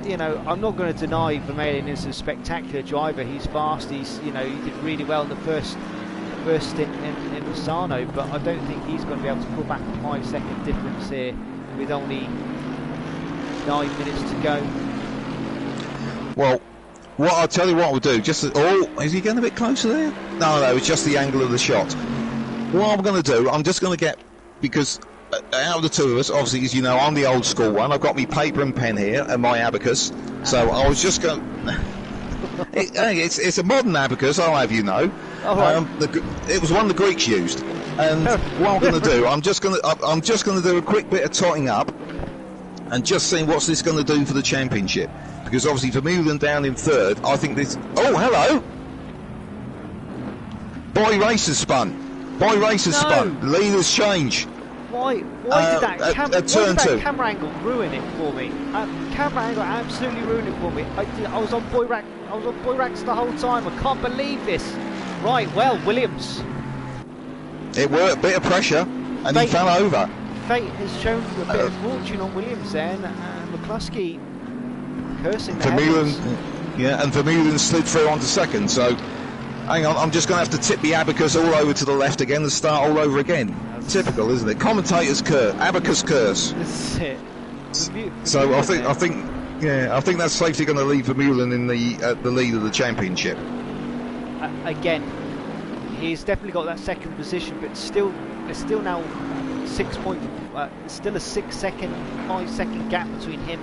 I'm not going to deny Vermeulen is a spectacular driver. He's fast. He did really well in the first stint in Misano, but I don't think he's going to be able to pull back a 5-second difference here with only 9 minutes to go. Well, I'll tell you what we'll do. Is he getting a bit closer there? No, it's just the angle of the shot. What I'm going to do, I'm just going to get, because out of the two of us, obviously, as you know, I'm the old school one. I've got my paper and pen here and my abacus. So I was just going. It's a modern abacus, I'll have you know. Right. It was one the Greeks used. And what I'm going to do, I'm just going to do a quick bit of totting up and just seeing what's this going to do for the championship. Because obviously, Vermeulen down in third, I think this. Oh, hello! Boy Racer's spun. Spun. Leaders change. Why did that camera angle ruin it for me? Camera angle absolutely ruined it for me. I was on boy racks the whole time. I can't believe this. Right, well, Williams. It worked, bit of pressure, and he fell over. Fate has shown a bit of fortune on Williams then, and McCluskey cursing the heavens. And Vermeulen slid through onto second, so Hang on, I'm just going to have to tip the abacus all over to the left again and start all over again. Typical, isn't it? Commentator's curse, abacus curse. This is it. So I think that's safely going to leave Vermeulen in the lead of the championship. Again, he's definitely got that second position, but still, there's still now 6 point, still a 5 second gap between him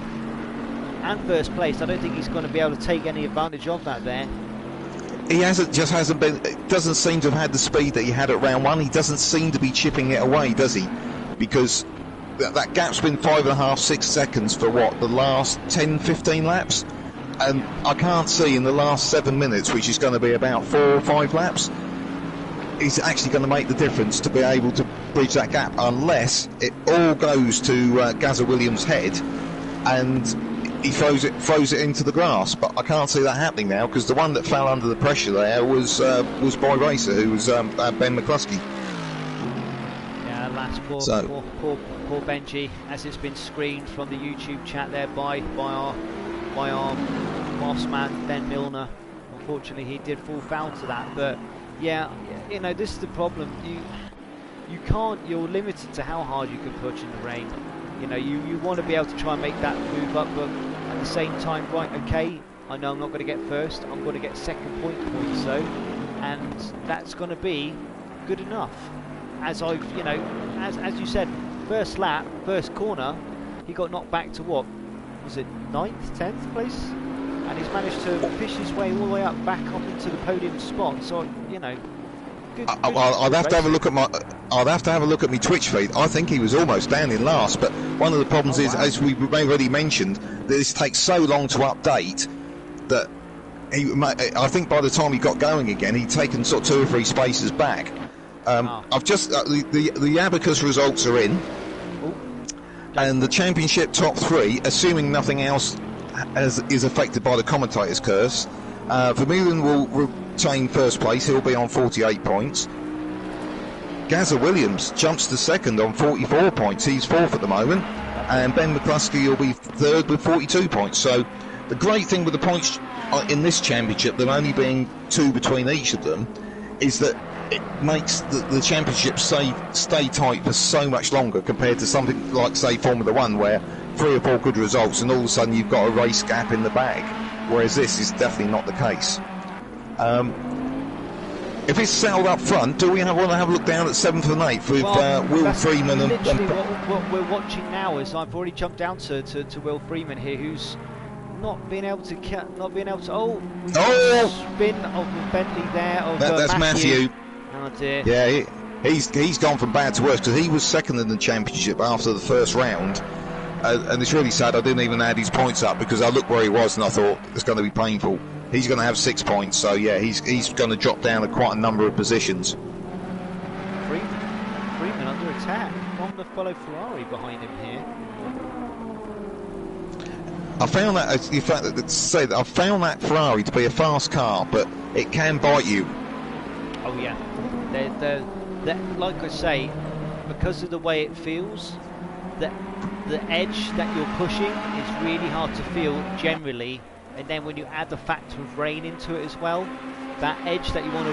and first place. I don't think he's going to be able to take any advantage of that there. He hasn't been. It doesn't seem to have had the speed that he had at round 1. He doesn't seem to be chipping it away, does he? Because that gap's been 5.5, 6 seconds for what, the last 10, 15 laps, and I can't see in the last 7 minutes, which is going to be about 4 or 5 laps, he's actually going to make the difference to be able to bridge that gap, unless it all goes to Gazza Williams' head and he throws it into the grass. But I can't see that happening now, because the one that fell under the pressure there was Boy Racer, who was Ben McCluskey. Yeah, last poor Benji, as it's been screened from the YouTube chat there by our boss man Ben Milner. Unfortunately, he did fall foul to that. But yeah, you know, this is the problem. You can't. You're limited to how hard you can push in the rain. You know, you want to be able to try and make that move up, but at the same time, right, okay, I know I'm not going to get first, I'm going to get second point so, and that's going to be good enough. As I've, you know, as you said, first lap, first corner, he got knocked back to what, was it 9th, 10th place? And he's managed to fish his way all the way up, back up into the podium spot, so, you know, I'd have to have a look at my Twitch feed. I think he was almost down in last, but one of the problems is, as we've already mentioned, that this takes so long to update that I think by the time he got going again, he'd taken sort of 2 or 3 spaces back. I've just the abacus results are in, and the championship top 3, assuming nothing else is affected by the commentator's curse. Vermeulen will retain first place. He'll be on 48 points. Gazza Williams jumps to second on 44 points. He's 4th at the moment. And Ben McCluskey will be 3rd with 42 points. So the great thing with the points in this championship, there only being 2 between each of them, is that it makes the championship stay tight for so much longer, compared to something like, say, Formula 1, where 3 or 4 good results and all of a sudden you've got a race gap in the bag. Whereas this is definitely not the case. If it's settled up front, do we want to have a look down at 7th and 8th with Will Freeman and what we're watching now is I've already jumped down to Will Freeman here, who's not being able to spin of the Bentley there. That's Matthew. Oh dear. Yeah, he's gone from bad to worse, because he was second in the championship after the first round. And it's really sad I didn't even add his points up, because I looked where he was and I thought it's going to be painful. He's going to have 6 points, so yeah, he's going to drop down quite a number of positions. Freeman under attack from the fellow Ferrari behind him here. I found that I found that Ferrari to be a fast car, but it can bite you. Oh yeah, they're like I say, because of the way it feels, the edge that you're pushing is really hard to feel generally, and then when you add the factor of rain into it as well, that edge that you want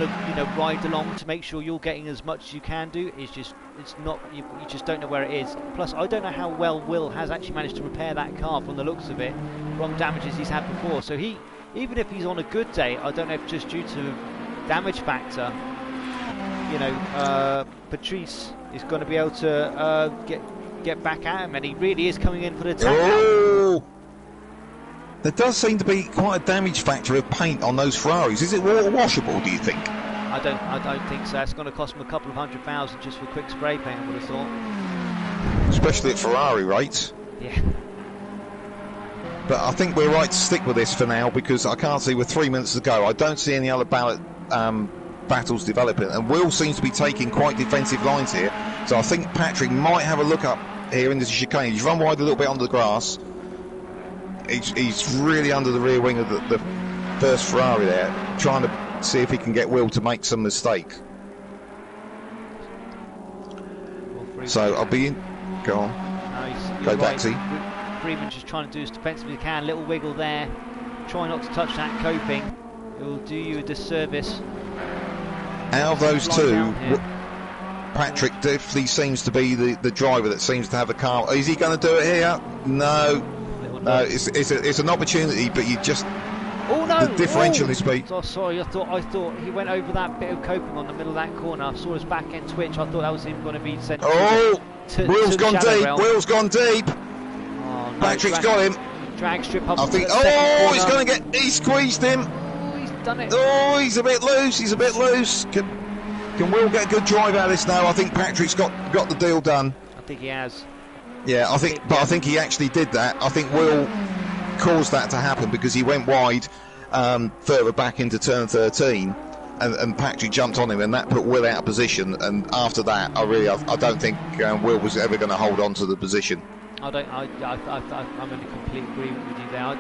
to ride along to make sure you're getting as much as you can do is just, it's not, you just don't know where it is. Plus I don't know how well Will has actually managed to repair that car from the looks of it, from damages he's had before. So he, even if he's on a good day, I don't know if just due to damage factor, you know, Patrice is going to be able to get back at him, and he really is coming in for the attack. Oh! There does seem to be quite a damage factor of paint on those Ferraris. Is it water washable, do you think? I don't think so. It's going to cost him a couple of $100,000 just for quick spray paint, I would have thought. Especially at Ferrari rates. Yeah. But I think we're right to stick with this for now, because I can't see, with 3 minutes to go, I don't see any other battles developing, and Will seems to be taking quite defensive lines here. So I think Patrick might have a look up here in the chicane. He's run wide a little bit onto the grass. He's really under the rear wing of the first Ferrari there, trying to see if he can get Will to make some mistake. So I'll be in. Go on. No, go right. Daxi. Freeman's just trying to do as defensively as he can. Little wiggle there. Try not to touch that coping. It will do you a disservice. Out of those two, Patrick definitely seems to be the driver that seems to have the car. Is he going to do it here? No. No, it's an opportunity, but you just... Oh no! The differential is speed. Oh, sorry, I thought he went over that bit of coping on the middle of that corner. I saw his back end twitch. I thought that was him going to be sent. Oh! Will's gone deep. Realm. Will's gone deep. Oh, no, Patrick's got him. Drag strip up. I think. Oh, he's going to get. He squeezed him. Oh, he's done it. Oh, he's a bit loose. He's a bit loose. Can Will get a good drive out of this now? I think Patrick's got the deal done. I think he has. Yeah, I think he actually did that. I think Will caused that to happen because he went wide further back into turn 13 and Patrick jumped on him and that put Will out of position, and after that I don't think Will was ever going to hold on to the position. I'm in complete agreement with you there. I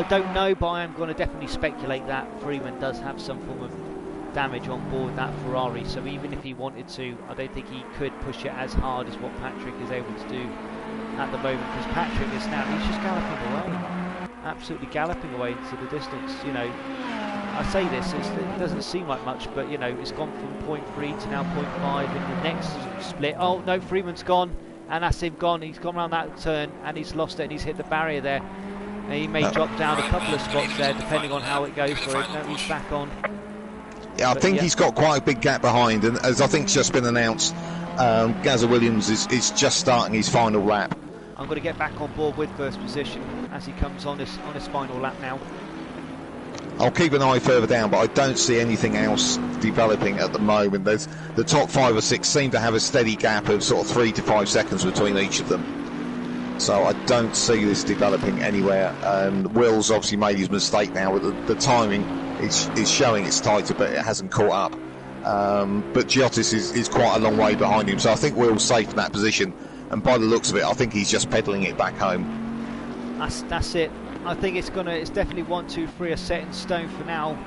don't know, but I am going to definitely speculate that Freeman does have some form of damage on board that Ferrari, so even if he wanted to, I don't think he could push it as hard as what Patrick is able to do at the moment, because Patrick is now, he's just galloping away, absolutely galloping away into the distance. You know, I say this, it doesn't seem like much, but you know, it's gone from 0.3 to now 0.5 in the next split. Oh no, Freeman's gone, and that's him gone. He's gone around that turn and he's lost it and he's hit the barrier there. Now, he may drop down a couple of spots there depending on how it goes for him. No, he's back on. Yeah, I think he's got quite a big gap behind, and as I think's just been announced, Gazza Williams is just starting his final lap. I'm going to get back on board with first position as he comes on his final lap now. I'll keep an eye further down, but I don't see anything else developing at the moment. There's the top 5 or 6 seem to have a steady gap of sort of 3 to 5 seconds between each of them. So I don't see this developing anywhere. Will's obviously made his mistake now with the timing. It's showing it's tighter, but it hasn't caught up. But Giotis is quite a long way behind him, so I think Will's safe in that position. And by the looks of it, I think he's just pedalling it back home. That's it. I think it's definitely 1, 2, 3 are set in stone for now.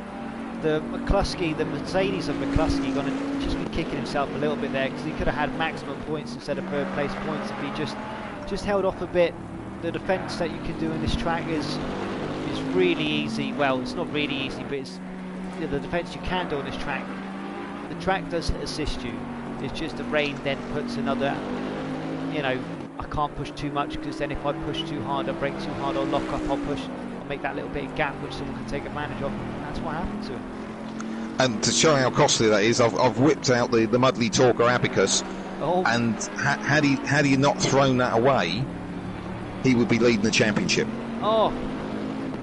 The Mercedes of McCluskey, going to just be kicking himself a little bit there, because he could have had maximum points instead of third place points if he just held off a bit. The defence that you can do in this track is really easy. Well, it's not really easy, but it's the defence you can do on this track. The track does assist you. It's just the rain then puts another, you know, I can't push too much, because then if I push too hard, I brake too hard, I'll lock up, I'll make that little bit of gap which someone can take advantage of. That's what happened to him. And to show how costly that is, I've whipped out the Mudley Talker Abacus, and had he not thrown that away, he would be leading the championship. Oh,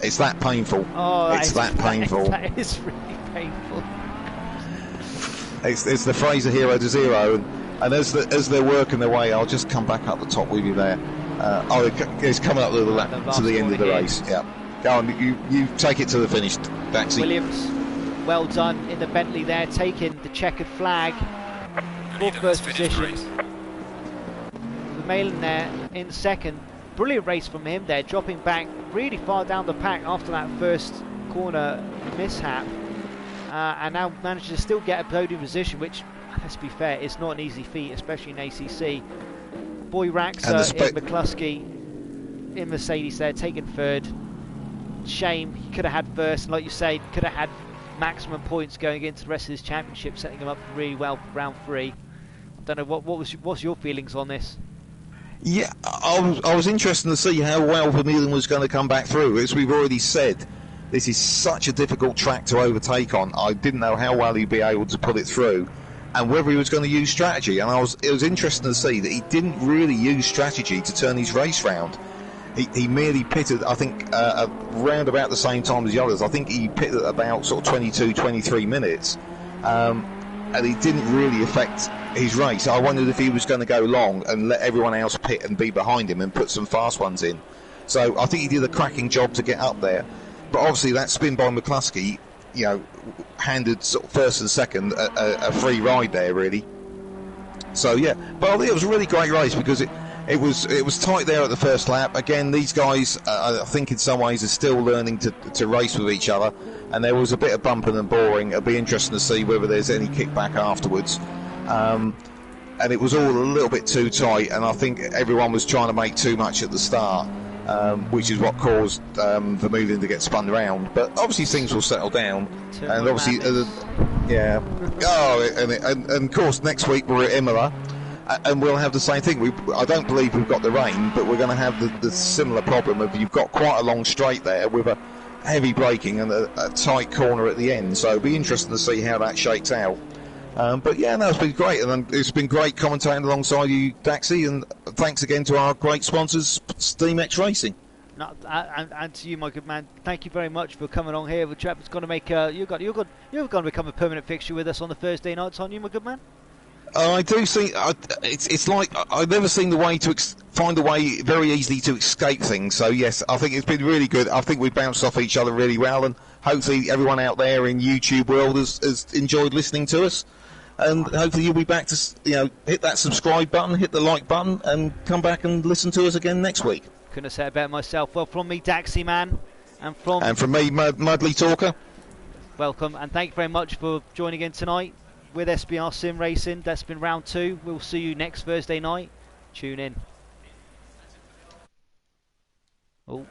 it's that painful. Oh, it's that painful. That is really painful. It's the Fraser Hero to Zero, and as they're working their way, I'll just come back up the top with you there. It's coming up to the end of the race. Yeah, go on. You take it to the finish, Daxi. Williams, well done in the Bentley there, taking the checkered flag for first position. The Malin there in second. Brilliant race from him there, dropping back really far down the pack after that first corner mishap, and now manages to still get a podium position, which, let's be fair, is not an easy feat, especially in ACC. Boy Raxa in McCluskey in Mercedes there, taking third. Shame, he could have had first, and like you say, could have had maximum points going into the rest of his championship, setting him up really well for round 3. I don't know, what's your feelings on this? Yeah, I was interested to see how well Vermeulen was going to come back through. As we've already said, this is such a difficult track to overtake on. I didn't know how well he'd be able to put it through, and whether he was going to use strategy. And it was interesting to see that he didn't really use strategy to turn his race round. He merely pitted, I think, around about the same time as the others. I think he pitted at about sort of 22, 23 minutes. And he didn't really affect his race. I wondered if he was going to go long and let everyone else pit and be behind him and put some fast ones in. So I think he did a cracking job to get up there. But obviously that spin by McCluskey, you know, handed sort of first and second a free ride there, really. So yeah, but I think it was a really great race because it was tight there at the first lap. Again, these guys, I think in some ways, are still learning to race with each other, and there was a bit of bumping and boring. It'll be interesting to see whether there's any kickback afterwards. And it was all a little bit too tight, and I think everyone was trying to make too much at the start. which is what caused Vermeulen to get spun around. But obviously things will settle down, and obviously, yeah. Oh, and of course next week we're at Imola, and we'll have the same thing. I don't believe we've got the rain, but we're going to have the similar problem of you've got quite a long straight there with a heavy braking and a tight corner at the end. So it'll be interesting to see how that shakes out. But yeah, no, it's been great, and it's been great commentating alongside you, Daxi, and thanks again to our great sponsors, Steam X Racing. No, and to you, my good man, thank you very much for coming on here. The chap is going to make you're going to become a permanent fixture with us on the Thursday nights, aren't you, my good man? I do see. It's like I've never seen the way to find a way very easily to escape things. So yes, I think it's been really good. I think we bounced off each other really well, and hopefully everyone out there in YouTube world has enjoyed listening to us. And hopefully you'll be back to hit that subscribe button, hit the like button, and come back and listen to us again next week. Couldn't have said it better myself. Well, from me, Daxi Man, and from me, Mudley Talker. Welcome, and thank you very much for joining in tonight with SBR Sim Racing. That's been round 2. We'll see you next Thursday night. Tune in. Oh.